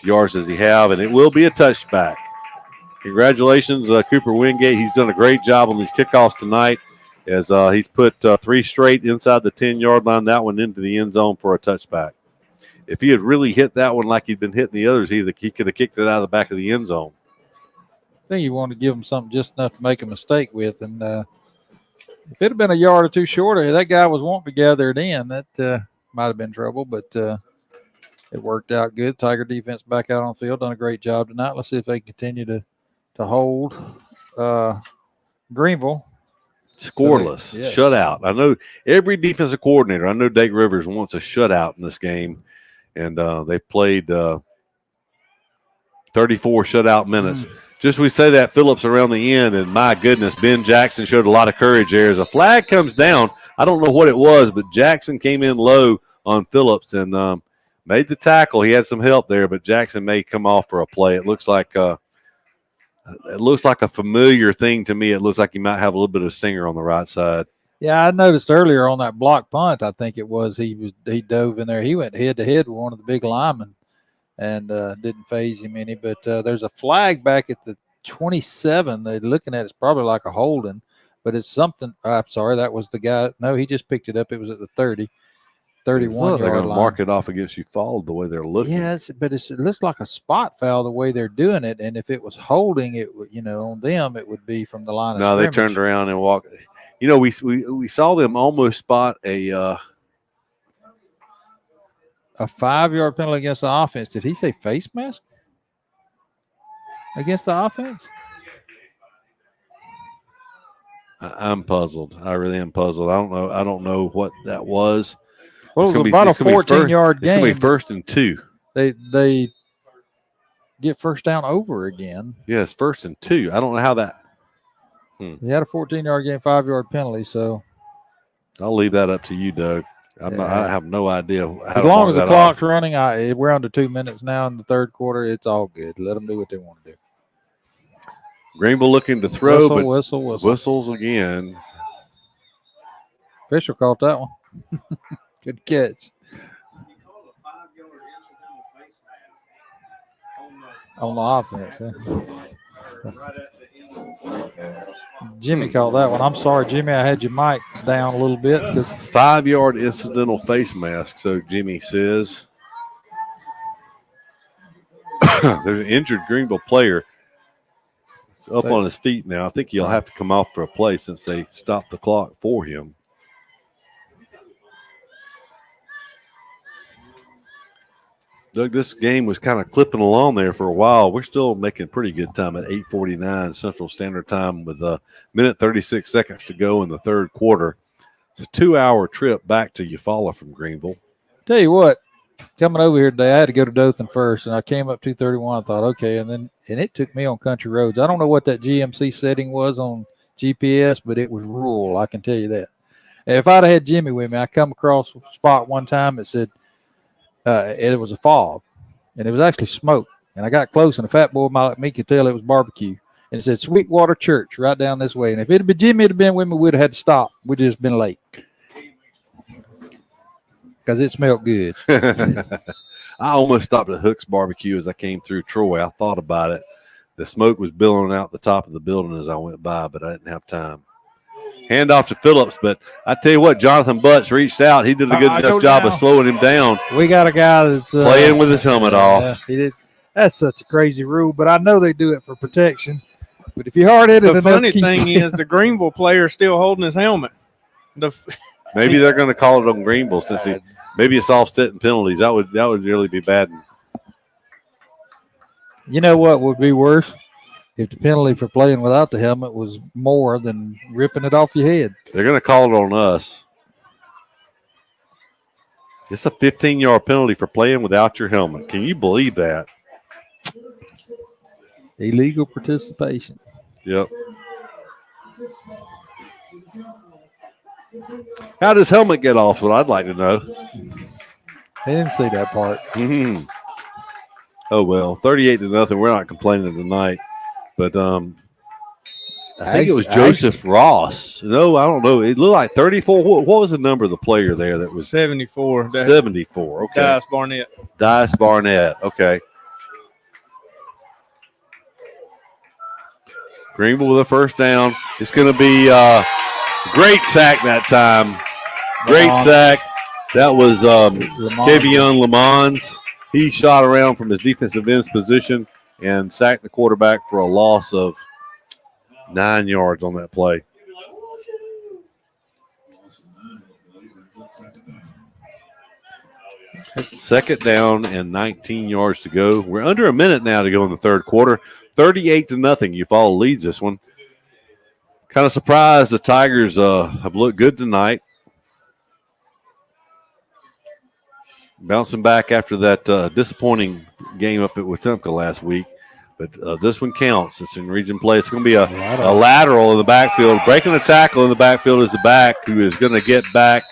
yards does he have? And it will be a touchback. Congratulations, Cooper Wingate. He's done a great job on these kickoffs tonight as he's put 3 straight inside the 10-yard line, that one into the end zone for a touchback. If he had really hit that one like he'd been hitting the others, he could have kicked it out of the back of the end zone. I think you want to give him something just enough to make a mistake with. And if it had been a yard or two shorter, that guy was wanting to gather it in. That might have been trouble. But it worked out good. Tiger defense back out on the field, done a great job tonight. Let's see if they continue to hold Greenville. Scoreless, Yes. shutout. I know every defensive coordinator, I know Dake Rivers wants a shutout in this game, and they played 34 shutout minutes. Just we say that Phillips around the end, and my goodness, Ben Jackson showed a lot of courage there. As a flag comes down, I don't know what it was, but Jackson came in low on Phillips and made the tackle. He had some help there, but Jackson may come off for a play. It looks like a familiar thing to me. It looks like he might have a little bit of stinger on the right side. Yeah, I noticed earlier on that block punt, I think it was he dove in there. He went head to head with one of the big linemen and didn't phase him any. But there's a flag back at the 27. They're looking at it's probably like a holding, but it's something. I'm sorry, that was the guy. No, he just picked it up. It was at the 30, 31 They're yard going to line. mark it off against Eufaula the way they're looking. Yeah, it looks like a spot foul the way they're doing it. And if it was holding, it would, on them, it would be from the line of No, scrimmage. they turned around and walked. We saw them almost spot a 5-yard penalty against the offense. Did he say face mask against the offense? I'm puzzled. I really am puzzled. I don't know what that was. Well, it was about a 14-yard game. It's going to be 1st and 2. They get first down over again. Yeah, it's 1st and 2. I don't know how that. He had a 14-yard game, 5-yard penalty. So I'll leave that up to you, Doug. I have no idea. As long as the clock's running, we're under 2 minutes now in the third quarter. It's all good. Let them do what they want to do. Greenville looking to throw, but whistle. Whistles again. Fisher caught that one. Good catch. On the offense. Jimmy called that one. I'm sorry, Jimmy. I had your mic down a little bit. 5-yard incidental face mask, so Jimmy says. There's an injured Greenville player. It's up on his feet now. I think he'll have to come off for a play since they stopped the clock for him. Doug, this game was kind of clipping along there for a while. We're still making pretty good time at 8:49 Central Standard Time with a minute 36 seconds to go in the third quarter. It's a 2-hour trip back to Eufaula from Greenville. Tell you what, coming over here today, I had to go to Dothan first, and I came up 231. I thought, okay, and it took me on country roads. I don't know what that GMC setting was on GPS, but it was rural. I can tell you that. And if I'd have had Jimmy with me, I come across a spot one time that said it was a fog, and it was actually smoke. And I got close, and a fat boy like me could tell it was barbecue. And it said Sweetwater Church right down this way. And if it had been Jimmy had been with me, we'd have had to stop. We'd just been late because it smelled good. I almost stopped at Hook's Barbecue as I came through Troy. I thought about it. The smoke was billowing out the top of the building as I went by, but I didn't have time. Hand off to Phillips, but I tell you what, Jonathan Butts reached out. He did a good enough job of slowing him down. We got a guy that's playing with his helmet off. He did. That's such a crazy rule, but I know they do it for protection. But if you're hard-headed, the funny thing is the Greenville player is still holding his helmet. Maybe they're going to call it on Greenville since maybe it's offsetting penalties. That would really be bad. You know what would be worse? If the penalty for playing without the helmet was more than ripping it off your head. They're going to call it on us. It's a 15-yard penalty for playing without your helmet. Can you believe that? Illegal participation. Yep. How does helmet get off? What I'd like to know. I didn't see that part. Mm-hmm. Oh, well, 38-0. We're not complaining tonight. But I think it was Joseph Ross. No, I don't know. It looked like 34. What was the number of the player there that was 74? 74. Okay. Dice Barnett. Dice Barnett. Okay. Greenville with a first down. It's going to be a great sack that time. Great sack. That was Kevion Lamons. He shot around from his defensive end's position and sacked the quarterback for a loss of 9 yards on that play. Second down and 19 yards to go. We're under a minute now to go in the third quarter. 38-0. Eufaula leads this one. Kind of surprised the Tigers have looked good tonight. Bouncing back after that disappointing game up at Wetumpka last week. But this one counts. It's in region play. It's going to be a lateral in the backfield. Breaking a tackle in the backfield is the back, who is going to get back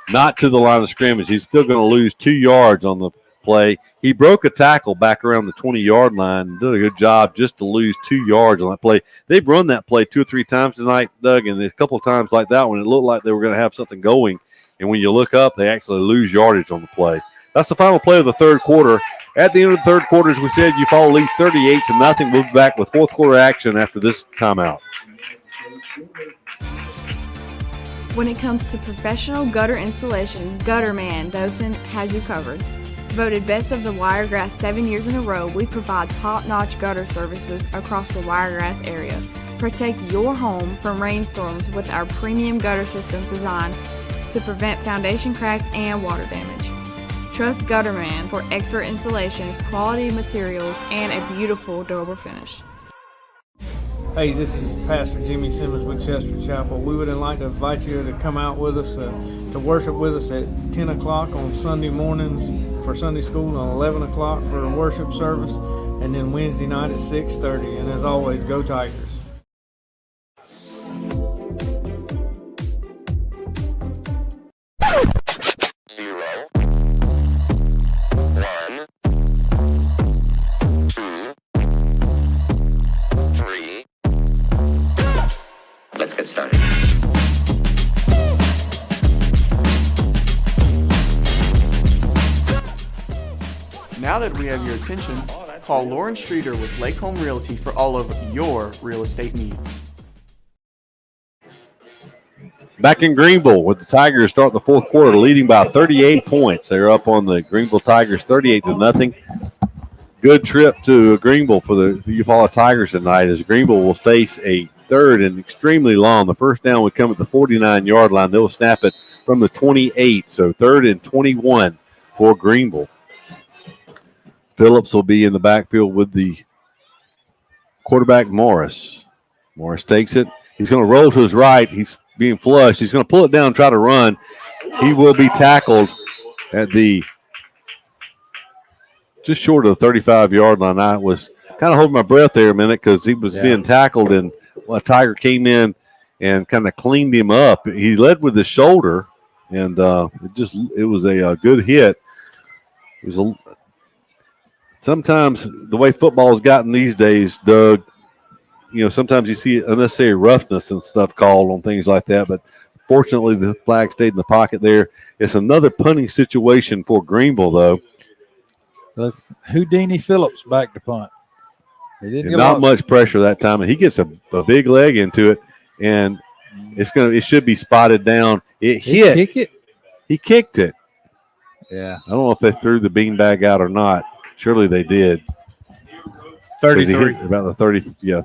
not to the line of scrimmage. He's still going to lose 2 yards on the play. He broke a tackle back around the 20-yard line and did a good job just to lose 2 yards on that play. They've run that play 2 or 3 times tonight, Doug, and a couple of times like that one, it looked like they were going to have something going. And when you look up, they actually lose yardage on the play. That's the final play of the third quarter. At the end of the third quarter, as we said, Eufaula leads 38-0. We'll be back with fourth quarter action after this timeout. When it comes to professional gutter installation, Gutterman Dothan has you covered. Voted Best of the Wiregrass 7 years in a row, we provide top-notch gutter services across the Wiregrass area. Protect your home from rainstorms with our premium gutter systems designed to prevent foundation cracks and water damage. Trust Gutterman for expert installation, quality materials, and a beautiful, durable finish. Hey, this is Pastor Jimmy Simmons with Chester Chapel. We would like to invite you to come out with us to worship with us at 10 o'clock on Sunday mornings for Sunday school and 11 o'clock for worship service, and then Wednesday night at 6:30. And as always, go Tigers. Let's get started. Now that we have your attention, call Lauren Streeter with Lake Home Realty for all of your real estate needs. Back in Greenville with the Tigers start the fourth quarter leading by 38 points. They're up on the Greenville Tigers 38-0. Good trip to Greenville for the Eufaula Tigers tonight, as Greenville will face a third and extremely long. The first down would come at the 49-yard line. They'll snap it from the 28, so 3rd and 21 for Greenville. Phillips will be in the backfield with the quarterback, Morris. Morris takes it. He's going to roll to his right. He's being flushed. He's going to pull it down and try to run. He will be tackled at the just short of the 35-yard line. I was kind of holding my breath there a minute because he was being tackled, and a Tiger came in and kind of cleaned him up. He led with his shoulder, and it was a good hit. It was sometimes the way football has gotten these days, Doug, sometimes you see unnecessary roughness and stuff called on things like that, but fortunately the flag stayed in the pocket there. It's another punting situation for Greenville, though. That's Houdini Phillips back to punt. Not much pressure that time, and he gets a big leg into it, and it should be spotted down. It hit. He kicked it? He kicked it. Yeah. I don't know if they threw the beanbag out or not. Surely they did. 33. About the 30, yeah.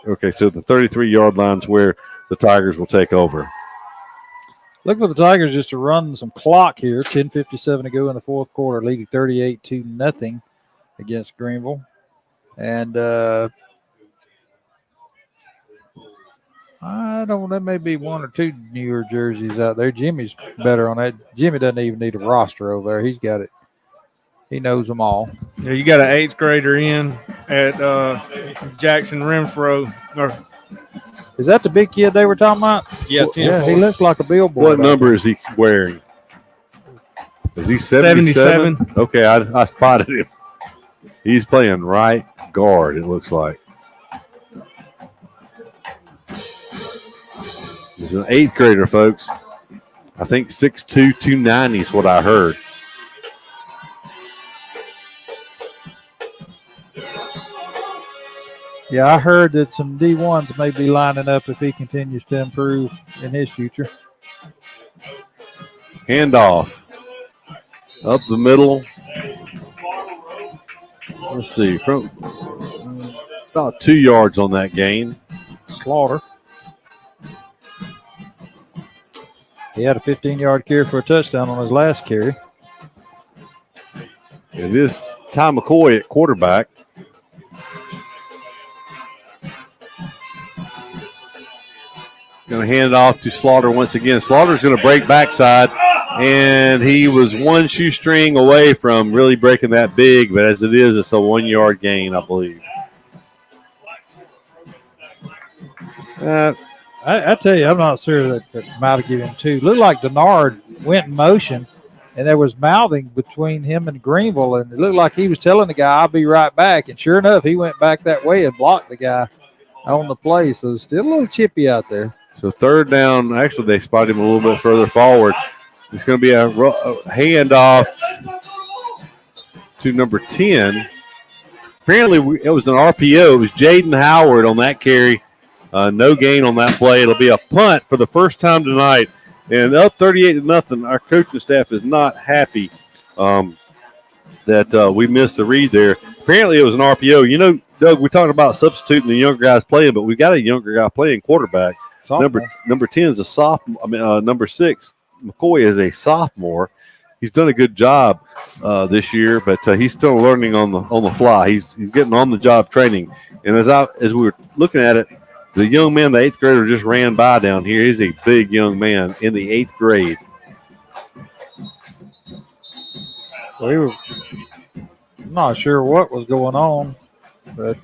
Okay, so the 33-yard line's where the Tigers will take over. Look for the Tigers just to run some clock here. 10:57 to go in the fourth quarter, leading 38-0 against Greenville. And I don't know, there may be 1 or 2 newer jerseys out there. Jimmy's better on that. Jimmy doesn't even need a roster over there. He's got it. He knows them all. Yeah, you got an 8th grader in at Jackson Renfro. Is that the big kid they were talking about? Yeah, he looks like a billboard. What number is he wearing? Is he 77? Okay, I spotted him. He's playing right guard, it looks like. He's an 8th grader, folks. I think 6'2", 290 is what I heard. Yeah, I heard that some D1s may be lining up if he continues to improve in his future. Handoff. Up the middle. Let's see. From about 2 yards on that gain. Slaughter. He had a 15-yard carry for a touchdown on his last carry. And this Ty McCoy at quarterback. Going to hand it off to Slaughter once again. Slaughter's going to break backside, and he was one shoestring away from really breaking that big, but as it is, it's a 1 yard gain, I believe. I tell you, I'm not sure that might have given him two. Looked like Denard went in motion, and there was mouthing between him and Greenville, and it looked like he was telling the guy, I'll be right back. And sure enough, he went back that way and blocked the guy on the play. So still a little chippy out there. So third down, actually they spotted him a little bit further forward. It's going to be a handoff to number 10. Apparently it was an RPO. It was Jaden Howard on that carry. No gain on that play. It'll be a punt for the first time tonight. And up 38-0. Our coaching staff is not happy that we missed the read there. Apparently it was an RPO. You know, Doug, we're talking about substituting the younger guys playing, but we got a younger guy playing quarterback. Number 10 is a sophomore. Number 6, McCoy, is a sophomore. He's done a good job this year, but he's still learning on the fly. He's getting on the job training. And as we were looking at it, the young man, the 8th grader, just ran by down here. He's a big young man in the 8th grade. I'm not sure what was going on, but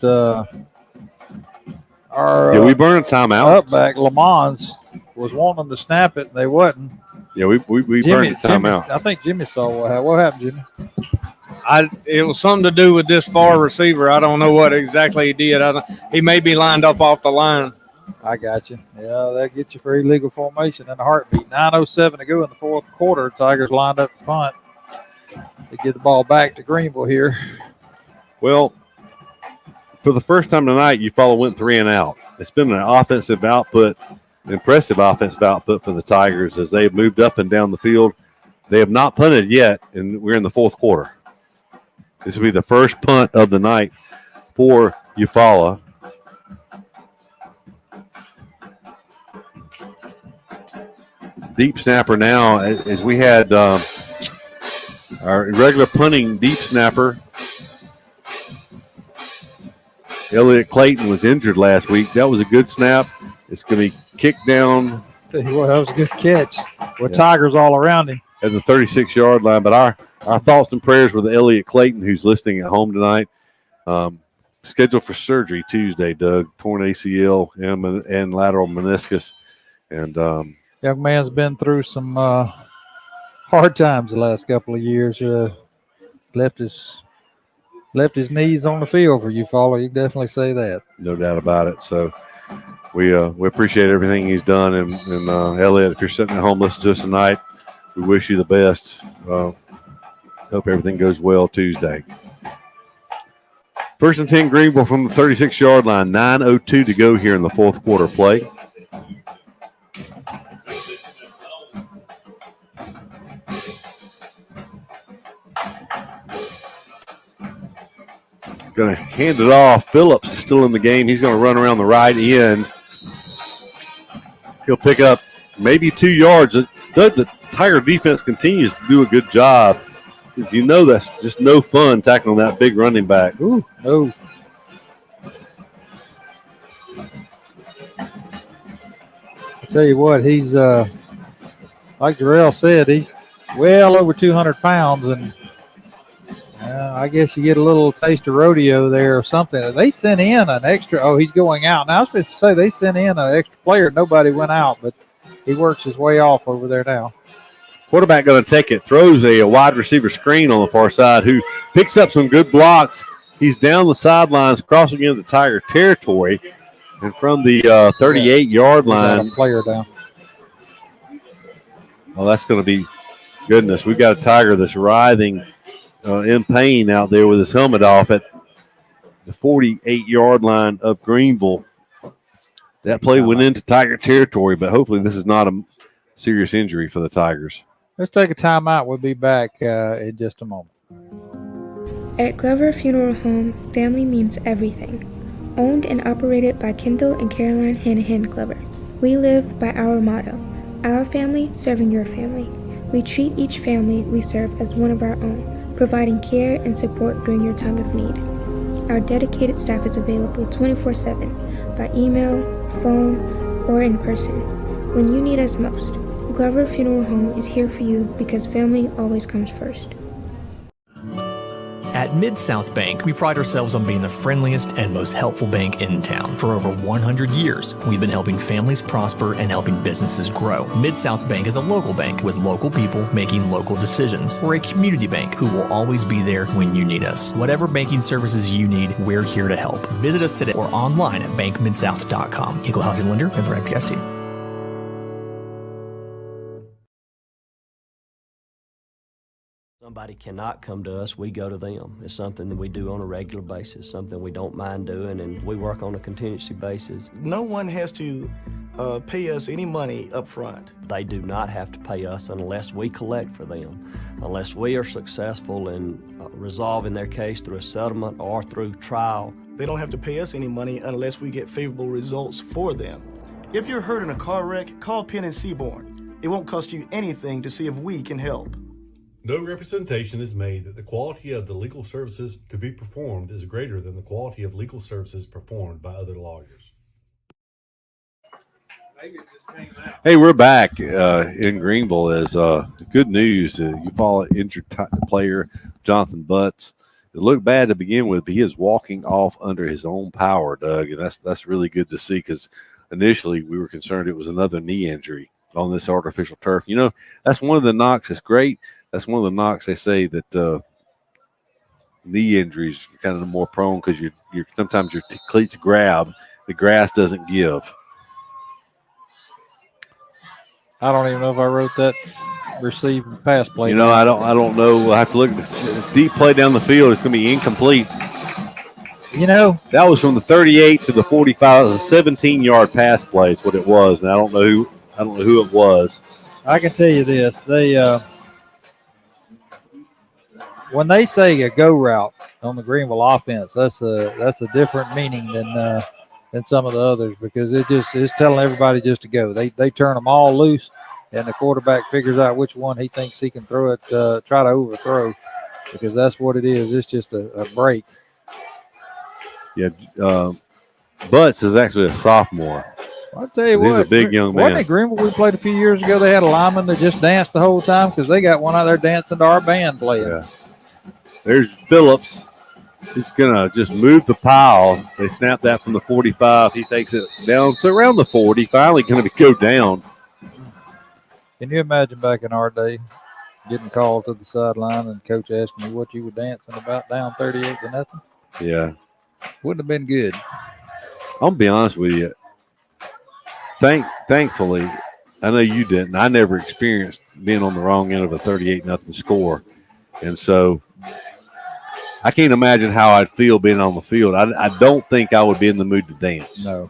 we burned a timeout. Up back, Lamons was wanting to snap it, and they wasn't. Yeah, we burned a timeout. I think Jimmy saw what happened, Jimmy. It was something to do with this far receiver. I don't know what exactly he did. He may be lined up off the line. I got you. Yeah, that gets you for illegal formation in a heartbeat. 9:07 to go in the fourth quarter. Tigers lined up to punt to get the ball back to Greenville here. Well, for the first time tonight, Eufaula went 3 and out. It's been an offensive output, impressive offensive output for the Tigers as they have moved up and down the field. They have not punted yet, and we're in the fourth quarter. This will be the first punt of the night for Eufaula. Deep snapper now, as we had our regular punting deep snapper. Elliott Clayton was injured last week. That was a good snap. It's going to be kicked down. Tell you what, that was a good catch. With Tigers all around him. At the 36-yard line. But our thoughts and prayers with Elliott Clayton, who's listening at home tonight. Scheduled for surgery Tuesday, Doug. Torn ACL and lateral meniscus. And young man's been through some hard times the last couple of years. Left his knees on the field for Eufaula. You can definitely say that. No doubt about it. So we appreciate everything he's done. And Elliott, if you're sitting at home listening to us tonight, we wish you the best. Hope everything goes well Tuesday. First and 10, Greenville from the 36-yard line. 9:02 to go here in the fourth quarter play. Going to hand it off. Phillips is still in the game. He's going to run around the right end. He'll pick up maybe 2 yards. The Tiger defense continues to do a good job. You know that's just no fun tackling that big running back. Ooh, no. I tell you what, he's like Jarrell said, he's well over 200 pounds, and I guess you get a little taste of rodeo there or something. They sent in an extra. Oh, he's going out. Now, I was supposed to say they sent in an extra player. Nobody went out, but he works his way off over there now. Quarterback going to take it, throws a wide receiver screen on the far side who picks up some good blocks. He's down the sidelines, crossing into Tiger territory. And from the 38-yard line. Player down. Well, that's going to be goodness. We've got a Tiger that's writhing in pain out there with his helmet off at the 48-yard line of Greenville. That play went into Tiger territory, but hopefully this is not a serious injury for the Tigers. Let's take a timeout. We'll be back in just a moment. At Glover Funeral Home, family means everything. Owned and operated by Kendall and Caroline Hanahan Glover. We live by our motto, our family serving your family. We treat each family we serve as one of our own. providing care and support during your time of need. Our dedicated staff is available 24/7 by email, phone, or in person when you need us most. Glover Funeral Home is here for you because family always comes first. At Mid-South Bank, we pride ourselves on being the friendliest and most helpful bank in town. For over 100 years, we've been helping families prosper and helping businesses grow. Mid-South Bank is a local bank with local people making local decisions. We're a community bank who will always be there when you need us. Whatever banking services you need, we're here to help. Visit us today or online at bankmidsouth.com. Equal housing lender, member FDIC. Somebody cannot come to us, we go to them. It's something that we do on a regular basis, something we don't mind doing, and we work on a contingency basis. No one has to pay us any money up front. They do not have to pay us unless we collect for them, unless we are successful in resolving their case through a settlement or through trial. They don't have to pay us any money unless we get favorable results for them. If you're hurt in a car wreck, call Penn and Seaborn. It won't cost you anything to see if we can help. No representation is made that the quality of the legal services to be performed is greater than the quality of legal services performed by other lawyers. Hey, we're back in Greenville. As good news, Eufaula injured player Jonathan Butts. It looked bad to begin with, but he is walking off under his own power, Doug, and that's really good to see because initially we were concerned it was another knee injury on this artificial turf. You know, that's one of the knocks. It's great. That's one of the knocks. They say that knee injuries are kind of more prone because you're sometimes your cleats grab, the grass doesn't give. I don't even know if I wrote that receive pass play. You know, I don't know. We'll have to look at this deep play down the field. It's going to be incomplete. You know, that was from the 38 to the 45. It was a 17-yard pass play. Is what it was. And I don't know who it was. I can tell you this: they when they say a go route on the Greenville offense, that's a different meaning than some of the others because it's telling everybody just to go. They turn them all loose, and the quarterback figures out which one he thinks he can throw it, try to overthrow, because that's what it is. It's just a break. Yeah, Butts is actually a sophomore. I'll tell you what, he's a big young man. Wasn't it Greenville we played a few years ago? They had a lineman that just danced the whole time because they got one out there dancing to our band playing. Yeah. There's Phillips. He's going to just move the pile. They snap that from the 45. He takes it down to around the 40. Finally going to go down. Can you imagine back in our day getting called to the sideline and coach asking you what you were dancing about down 38-0? Yeah. Wouldn't have been good. I'll be honest with you. Thankfully, I know you didn't. I never experienced being on the wrong end of a 38-0 score. And so I can't imagine how I'd feel being on the field. I don't think I would be in the mood to dance. No.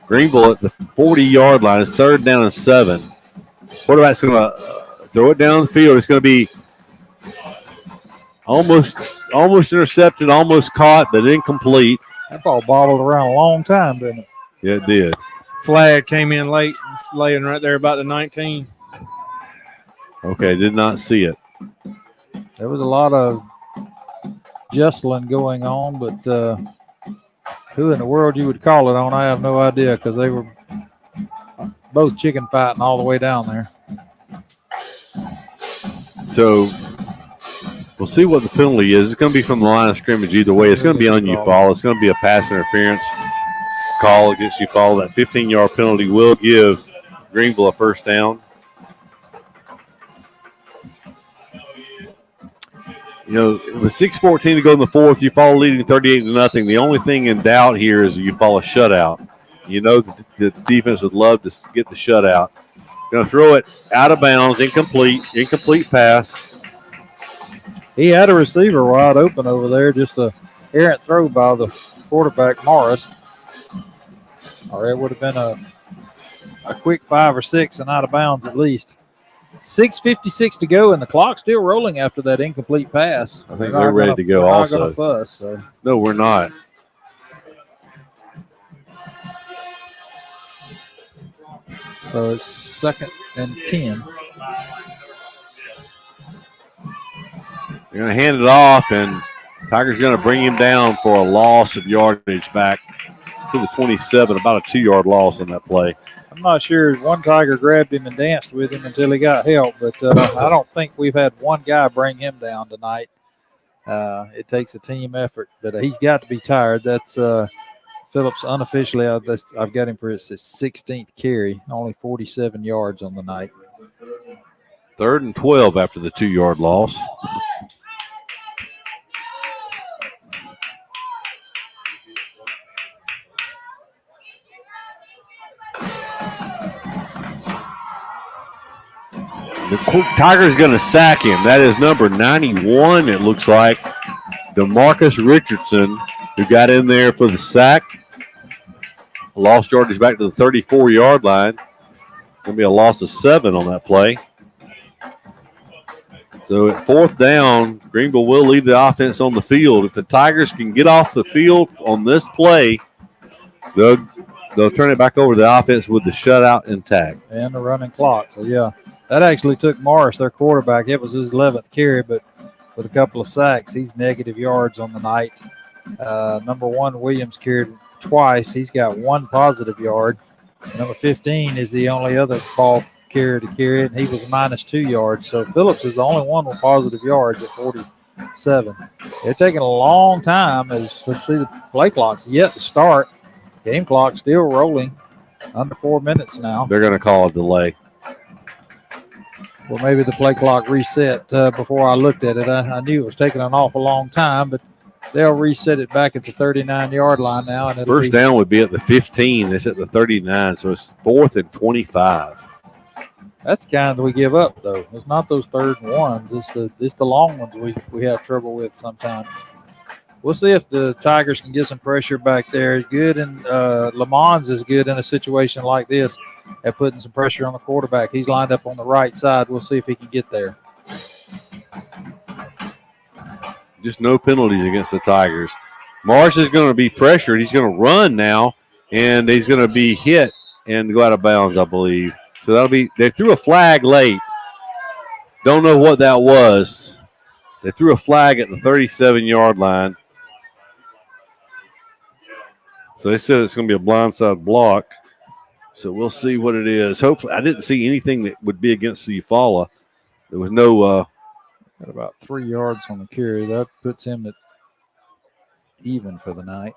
Greenville at the 40-yard line is 3rd down and 7. Quarterback's going to throw it down the field. It's going to be almost intercepted, almost caught, but incomplete. That ball bobbled around a long time, didn't it? Yeah, it did. Flag came in late, laying right there about the 19. Okay, did not see it. There was a lot of jostling going on, but who in the world you would call it on, I have no idea because they were both chicken fighting all the way down there. So we'll see what the penalty is. It's going to be from the line of scrimmage either way. It's going to be on Eufaula. It's going to be a pass interference call against Eufaula. That 15-yard penalty will give Greenville a first down. You know, with 6:14 to go in the fourth, Eufaula leading 38-0. The only thing in doubt here is a Eufaula shutout. You know, the defense would love to get the shutout. Going to throw it out of bounds, incomplete pass. He had a receiver wide open over there, just a errant throw by the quarterback, Morris. Or it would have been a quick 5 or 6 and out of bounds at least. 6:56 to go, and the clock's still rolling after that incomplete pass. I think they're ready to go also. Not gonna fuss, so. No, we're not. So it's 2nd and 10. They're going to hand it off, and Tigers going to bring him down for a loss of yardage back to the 27, about a 2-yard loss on that play. I'm not sure. One Tiger grabbed him and danced with him until he got help, but I don't think we've had one guy bring him down tonight. It takes a team effort, but he's got to be tired. That's Phillips unofficially. I've got him for his 16th carry, only 47 yards on the night. 3rd and 12 after the 2-yard loss. The Tigers going to sack him. That is number 91, it looks like. DeMarcus Richardson, who got in there for the sack. Lost yardage back to the 34-yard line. Going to be a loss of 7 on that play. So at 4th down, Greenville will leave the offense on the field. If the Tigers can get off the field on this play, they'll turn it back over to the offense with the shutout intact. And the running clock. So, yeah. That actually took Morris, their quarterback. It was his 11th carry, but with a couple of sacks, he's negative yards on the night. Number 1, Williams carried twice. He's got 1 positive yard. Number 15 is the only other ball carrier to carry it, and he was -2 yards. So Phillips is the only one with positive yards at 47. They're taking a long time as, let's see, the play clock's yet to start. Game clock still rolling, under 4 minutes now. They're going to call a delay. Well, maybe the play clock reset before I looked at it. I knew it was taking an awful long time, but they'll reset it back at the 39-yard line now. And First down would be at the 15. It's at the 39, so it's 4th and 25. That's the kind we give up, though. It's not those 3rd and 1s. It's the long ones we have trouble with sometimes. We'll see if the Tigers can get some pressure back there. Good, and Lamons is good in a situation like this at putting some pressure on the quarterback. He's lined up on the right side. We'll see if he can get there. Just no penalties against the Tigers. Morris is going to be pressured. He's going to run now, and he's going to be hit and go out of bounds, I believe. So that'll be – they threw a flag late. Don't know what that was. They threw a flag at the 37-yard line. So they said it's going to be a blindside block. So we'll see what it is. Hopefully, I didn't see anything that would be against the Eufaula. There was no got about 3 yards on the carry. That puts him at even for the night.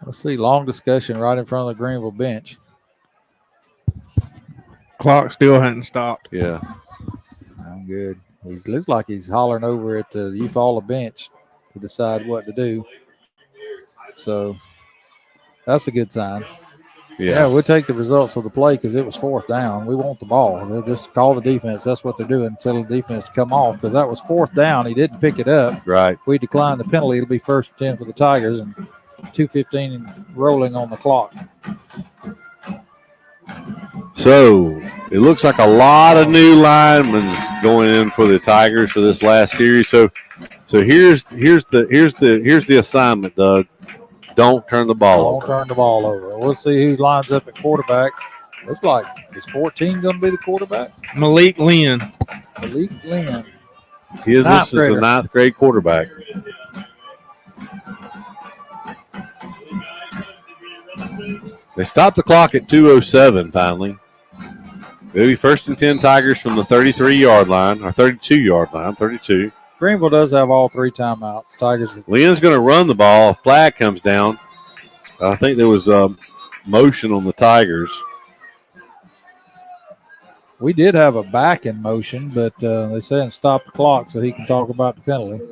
Let's see. Long discussion right in front of the Greenville bench. Clock still hadn't stopped. Yeah. I'm good. He looks like he's hollering over at the Eufaula bench to decide what to do. So that's a good sign. Yeah, we'll take the results of the play because it was 4th down. We want the ball. They'll just call the defense. That's what they're doing, tell the defense to come off because that was 4th down. He didn't pick it up. Right. If we decline the penalty, it'll be 1st and 10 for the Tigers and 2:15 rolling on the clock. So it looks like a lot of new linemen going in for the Tigers for this last series. So here's the assignment, Doug. Don't turn the ball over. Don't turn the ball over. We'll see who lines up at quarterback. Looks like, is 14 going to be the quarterback? Malik Lynn. Malik Lynn. He is listed as a 9th grade quarterback. They stopped the clock at 2:07 finally. It'll be 1st and 10 Tigers from the 33-yard line, or 32-yard line, 32. Greenville does have all 3 timeouts. Tigers. Lynn's going to run the ball. A flag comes down. I think there was motion on the Tigers. We did have a back in motion, but they said stop the clock so he can talk about the penalty.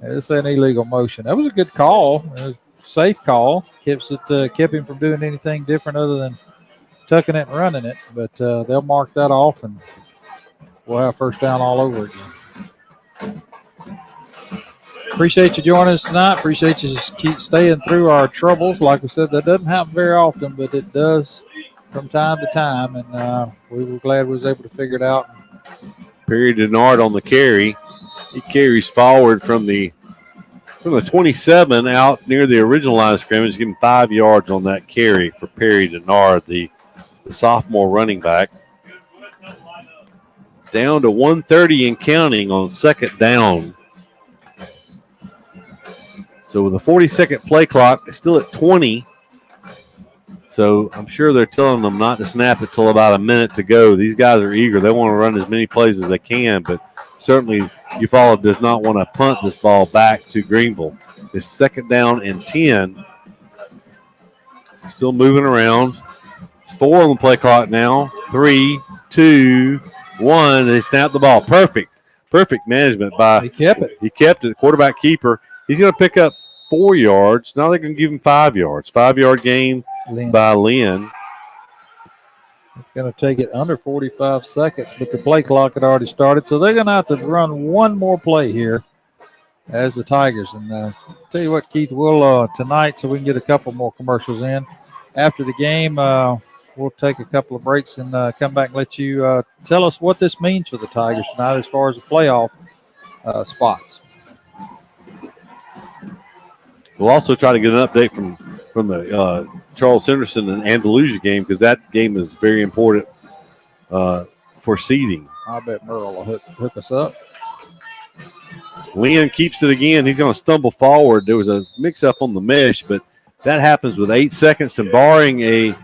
It's an illegal motion. That was a good call. It was a safe call. Kept him from doing anything different other than tucking it and running it. But they'll mark that off, and we'll have 1st down all over again. Appreciate you joining us tonight. Appreciate you just keep staying through our troubles. Like we said, that doesn't happen very often, but it does from time to time, and we were glad we was able to figure it out. Perry Denard on the carry. He carries forward from the from the 27 out near the original line of scrimmage, getting 5 yards on that carry for Perry Denard, the sophomore running back. Down to 130 and counting on second down. So with a 40-second play clock, it's still at 20. So I'm sure they're telling them not to snap it till about a minute to go. These guys are eager. They want to run as many plays as they can, but certainly Eufaula does not want to punt this ball back to Greenville. It's second down and 10. Still moving around. It's 4 on the play clock now. 3, 2, 1. They snapped the ball. Perfect management by. He kept it. He kept it. Quarterback keeper. He's going to pick up 4 yards. Now they're going to give him 5 yards. 5-yard gain by Lynn. It's going to take it under 45 seconds, but the play clock had already started, so they're going to have to run one more play here as the Tigers. And tell you what, Keith, we'll tonight, so we can get a couple more commercials in. After the game, we'll take a couple of breaks and come back and let you tell us what this means for the Tigers tonight as far as the playoff spots. We'll also try to get an update from the Charles Henderson and Andalusia game, because that game is very important for seeding. I bet Merle will hook us up. Lynn keeps it again. He's going to stumble forward. There was a mix-up on the mesh, but that happens with 8 seconds, and barring a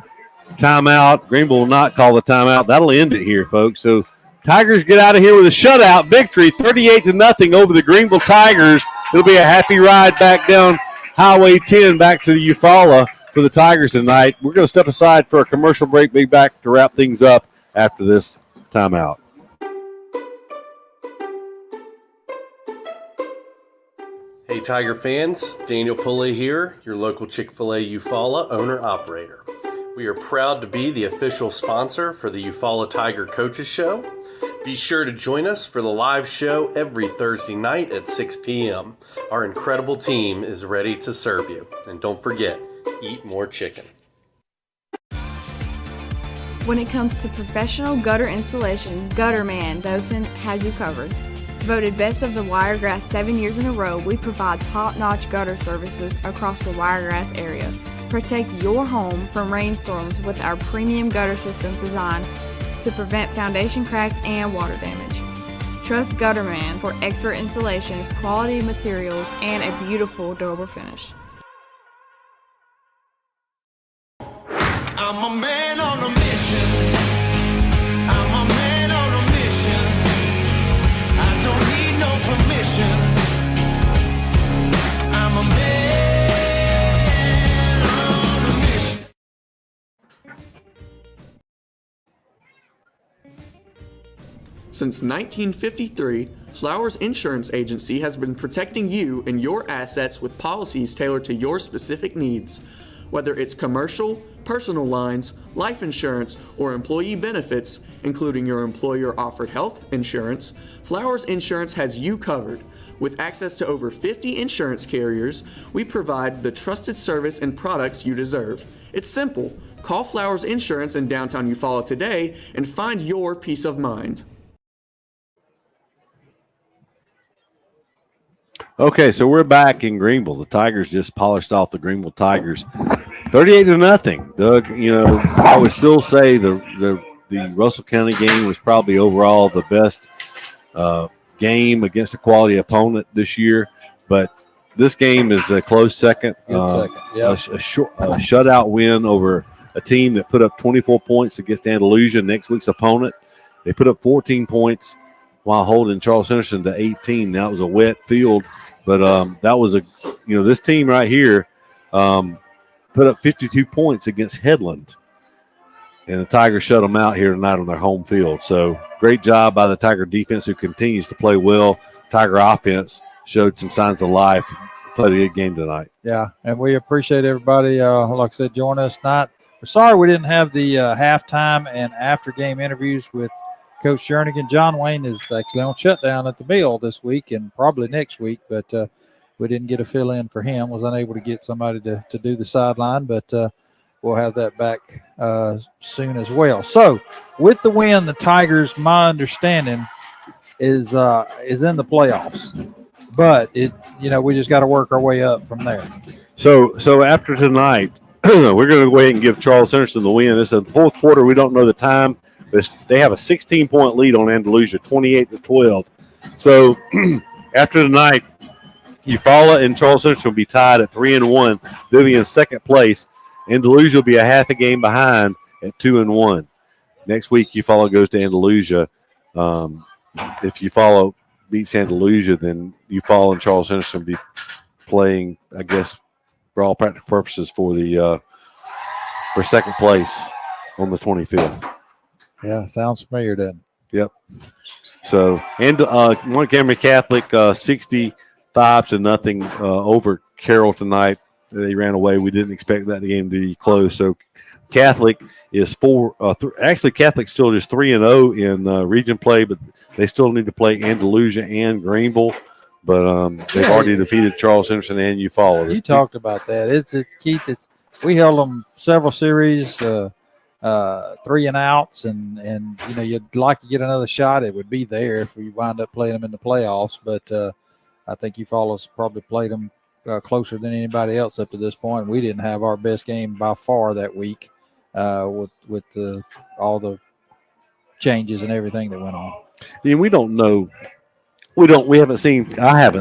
timeout, Greenville will not call the timeout. That'll end it here, folks. So Tigers get out of here with a shutout victory, 38-0 over the Greenville Tigers. It'll be a happy ride back down Highway 10 back to the Eufaula for the Tigers tonight. We're going to step aside for a commercial break. Be back to wrap things up after this timeout. Hey Tiger fans, Daniel Pulley here, your local Chick-fil-A Eufaula owner-operator. We are proud to be the official sponsor for the Eufaula Tiger Coaches Show. Be sure to join us for the live show every Thursday night at 6 p.m. Our incredible team is ready to serve you. And don't forget, eat more chicken. When it comes to professional gutter installation, Gutterman Dothan has you covered. Voted Best of the Wiregrass 7 years in a row, we provide top-notch gutter services across the Wiregrass area. Protect your home from rainstorms with our premium gutter systems designed to prevent foundation cracks and water damage. Trust Gutterman for expert installation, quality materials, and a beautiful, durable finish. I'm a man on a mission. I'm a man on a mission. I don't need no permission. I'm a man on a mission. Since 1953, Flowers Insurance Agency has been protecting you and your assets with policies tailored to your specific needs. Whether it's commercial, personal lines, life insurance, or employee benefits, including your employer-offered health insurance, Flowers Insurance has you covered. With access to over 50 insurance carriers, we provide the trusted service and products you deserve. It's simple. Call Flowers Insurance in downtown Eufaula today and find your peace of mind. Okay, so we're back in Greenville. The Tigers just polished off the Greenville Tigers, 38-0. Doug, you know, I would still say the Russell County game was probably overall the best game against a quality opponent this year, but this game is a close second. A shutout win over a team that put up 24 points against Andalusia, next week's opponent. They put up 14 points while holding Charles Henderson to 18. Now it was a wet field, but that was this team right here put up 52 points against Headland, and the Tigers shut them out here tonight on their home field. So great job by the Tiger defense, who continues to play well. Tiger offense showed some signs of life, played a good game tonight. Yeah, and we appreciate everybody, like I said, joining us tonight. We're sorry we didn't have the halftime and after-game interviews with Coach Jernigan. John Wayne is actually on shutdown at the Mill this week and probably next week, but we didn't get a fill-in for him. Was unable to get somebody to do the sideline, but we'll have that back soon as well. So with the win, the Tigers, my understanding, is in the playoffs. but we just got to work our way up from there. So after tonight, we're going to go ahead and give Charles Henderson the win. This is the fourth quarter. We don't know the time. They have a 16-point lead on Andalusia, 28-12. So after tonight, Eufaula and Charles Henderson will be tied at 3-1. They'll be in second place. Andalusia will be a half a game behind at 2-1. Next week, Eufaula goes to Andalusia. If Eufaula beats Andalusia, then Eufaula and Charles Henderson will be playing, I guess, for all practical purposes, for second place on the 25th. Yeah, sounds familiar, doesn't it? Yep. So, and Montgomery Catholic 65-0 over Carroll tonight. They ran away. We didn't expect that game to be close. So, Catholic is actually Catholic's still just 3-0 in region play, but they still need to play Andalusia and Greenville. But they've already defeated Charles Henderson and Eufaula. You talked about that. It's Keith. We held them several series, 3 and outs, and you'd like to get another shot. It would be there if we wind up playing them in the playoffs. But I think Eufaula's probably played them closer than anybody else up to this point. We didn't have our best game by far that week with all the changes and everything that went on. And we don't know. I haven't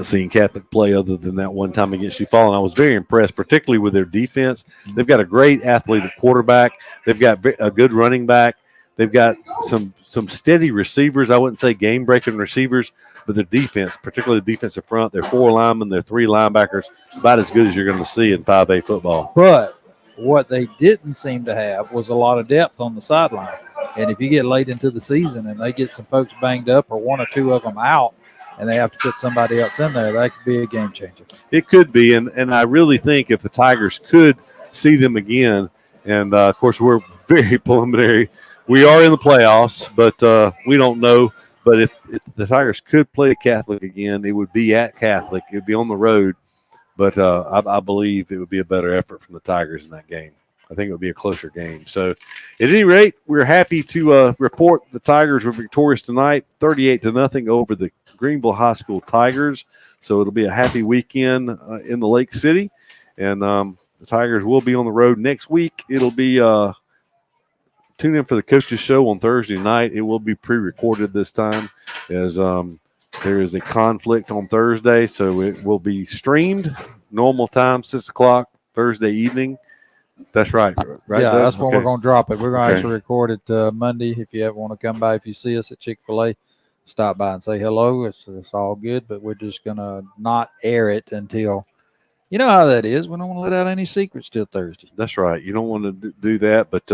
seen Catholic play other than that one time against Eufaula, and I was very impressed, particularly with their defense. They've got a great athlete at quarterback. They've got a good running back. They've got some steady receivers. I wouldn't say game-breaking receivers, but their defense, particularly the defensive front, their 4 linemen, their 3 linebackers, about as good as you're going to see in 5A football. But what they didn't seem to have was a lot of depth on the sideline. And if you get late into the season and they get some folks banged up or 1 or 2 of them out, and they have to put somebody else in there, that could be a game changer. It could be, and I really think if the Tigers could see them again, and, of course, we're very preliminary. We are in the playoffs, but we don't know. But if the Tigers could play Catholic again, it would be at Catholic. It would be on the road. But I believe it would be a better effort from the Tigers in that game. I think it would be a closer game. So, at any rate, we're happy to report the Tigers were victorious tonight, 38-0 over the Greenville High School Tigers. So, it'll be a happy weekend in the Lake City. And the Tigers will be on the road next week. It'll be tune in for the Coaches Show on Thursday night. It will be pre-recorded this time as there is a conflict on Thursday. So, it will be streamed normal time, 6 o'clock Thursday evening. That's right. Yeah, Doug? That's when we're going to drop it. We're going to actually record it Monday. If you ever want to come by, if you see us at Chick-fil-A, stop by and say hello. It's all good, but we're just going to not air it until – you know how that is. We don't want to let out any secrets till Thursday. That's right. You don't want to do that, but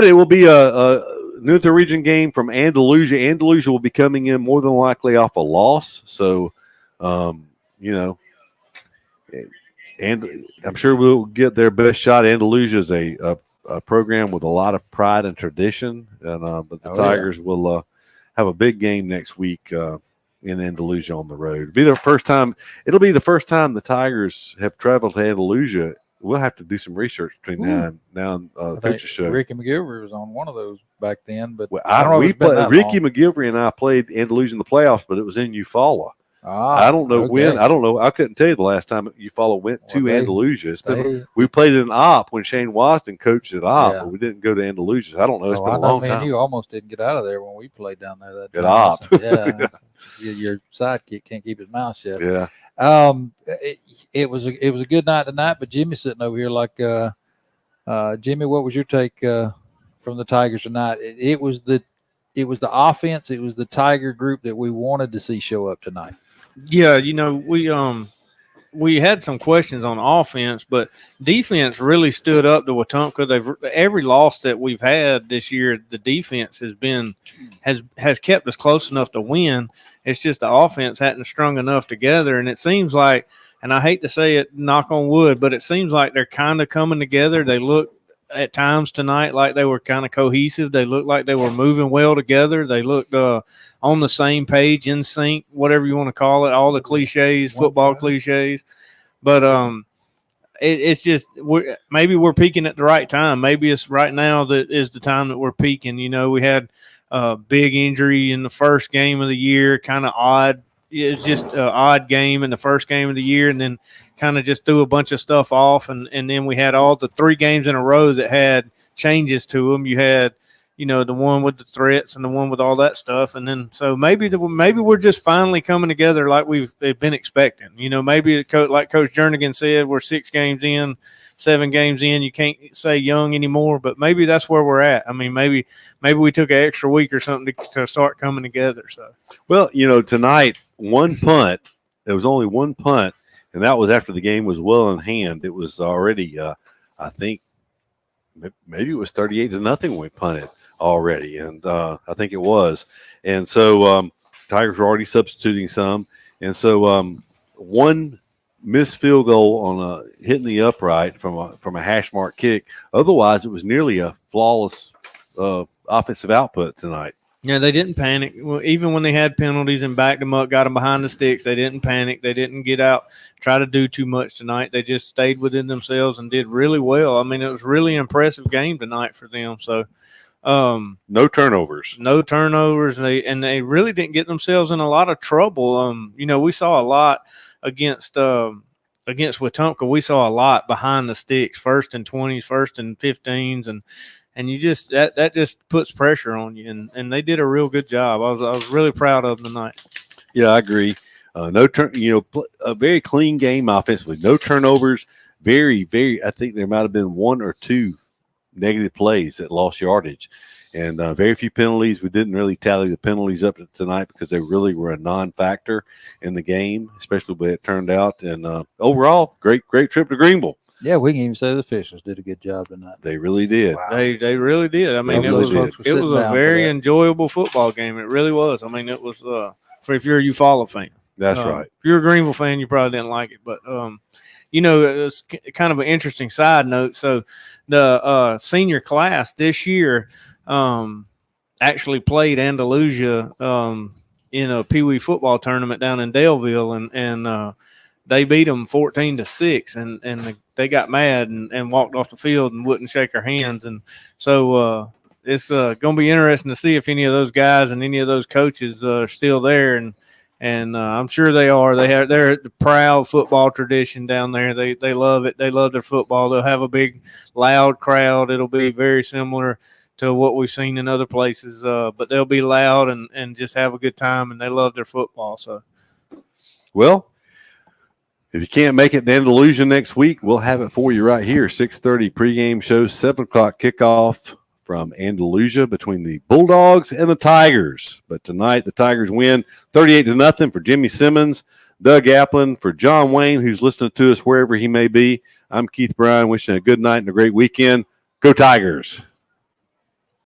it will be a North Region game from Andalusia. Andalusia will be coming in more than likely off a loss. So, and I'm sure we'll get their best shot. Andalusia is a program with a lot of pride and tradition, and but the Tigers will have a big game next week in Andalusia on the road. It'll be the first time the Tigers have traveled to Andalusia. We'll have to do some research between now and the Coaches Show. Ricky McGilvery was on one of those back then, but Ricky McGilvery and I played Andalusia in the playoffs, but it was in Eufaula. I don't know when. I don't know. I couldn't tell you the last time Eufaula went to Andalusia. We played in Opp when Shane Wasden coached at Opp, but we didn't go to Andalusia. I don't know. It's been a long time. You almost didn't get out of there when we played down there that time. At Opp. Yeah, your sidekick can't keep his mouth shut. Yeah. It was a good night tonight, but Jimmy's sitting over here like, Jimmy, what was your take from the Tigers tonight? It was the offense. It was the Tiger group that we wanted to see show up tonight. Yeah, we had some questions on offense, but defense really stood up to Wetumpka. Every loss that we've had this year, the defense has kept us close enough to win. It's just the offense hadn't strung enough together, and it seems like, and I hate to say it, knock on wood, but it seems like they're kind of coming together. They look at times tonight like they were kind of cohesive. They looked like they were moving well together. They looked on the same page, in sync, whatever you want to call it, all the cliches, football cliches. But it's just maybe we're peaking at the right time. Maybe it's right now that is the time that we're peaking. We had a big injury in the first game of the year, kind of odd, it's just an odd game in the first game of the year, and then kind of just threw a bunch of stuff off, and then we had all the 3 games in a row that had changes to them. You had, the one with the threats and the one with all that stuff, and then so maybe we're just finally coming together like we've been expecting. Maybe like Coach Jernigan said, we're 6 games in, 7 games in. You can't say young anymore, but maybe that's where we're at. I mean, maybe we took an extra week or something to start coming together. So, well, tonight one punt. There was only one punt. And that was after the game was well in hand. It was already, I think, maybe it was 38-0 when we punted already, and I think it was. And so Tigers were already substituting some, and so one missed field goal on hitting the upright from a hash mark kick. Otherwise, it was nearly a flawless offensive output tonight. Yeah, they didn't panic. Well, even when they had penalties and backed them up, got them behind the sticks, they didn't panic. They didn't get out, try to do too much tonight. They just stayed within themselves and did really well. I mean, it was a really impressive game tonight for them. So, no turnovers. No turnovers. And they really didn't get themselves in a lot of trouble. We saw a lot against Wetumpka. We saw a lot behind the sticks, 1st and 20s, 1st and 15s, and you just that just puts pressure on you, and they did a real good job. I was really proud of them tonight. Yeah, I agree. A very clean game offensively. No turnovers. Very, very. I think there might have been 1 or 2 negative plays that lost yardage, and very few penalties. We didn't really tally the penalties up tonight because they really were a non-factor in the game, especially the way it turned out. And overall, great trip to Greenville. Yeah, we can even say the officials did a good job tonight. They really did. Wow. They really did. I mean, it was a very enjoyable football game. It really was. I mean, it was for if you're a Eufaula fan. That's right. If you're a Greenville fan, you probably didn't like it. But, it's kind of an interesting side note. So the senior class this year actually played Andalusia in a Pee Wee football tournament down in Daleville, and they beat them 14-6, and they got mad and walked off the field and wouldn't shake our hands. And so it's going to be interesting to see if any of those guys and any of those coaches are still there. And I'm sure they are. They're the proud football tradition down there. They love it. They love their football. They'll have a big, loud crowd. It'll be very similar to what we've seen in other places. But they'll be loud and just have a good time, and they love their football. So, well, if you can't make it to Andalusia next week, we'll have it for you right here. 6:30 pregame show, 7 o'clock kickoff from Andalusia between the Bulldogs and the Tigers. But tonight, the Tigers win 38-0 for Jimmy Simmons, Doug Applin, for John Wayne, who's listening to us wherever he may be. I'm Keith Bryan, wishing a good night and a great weekend. Go Tigers.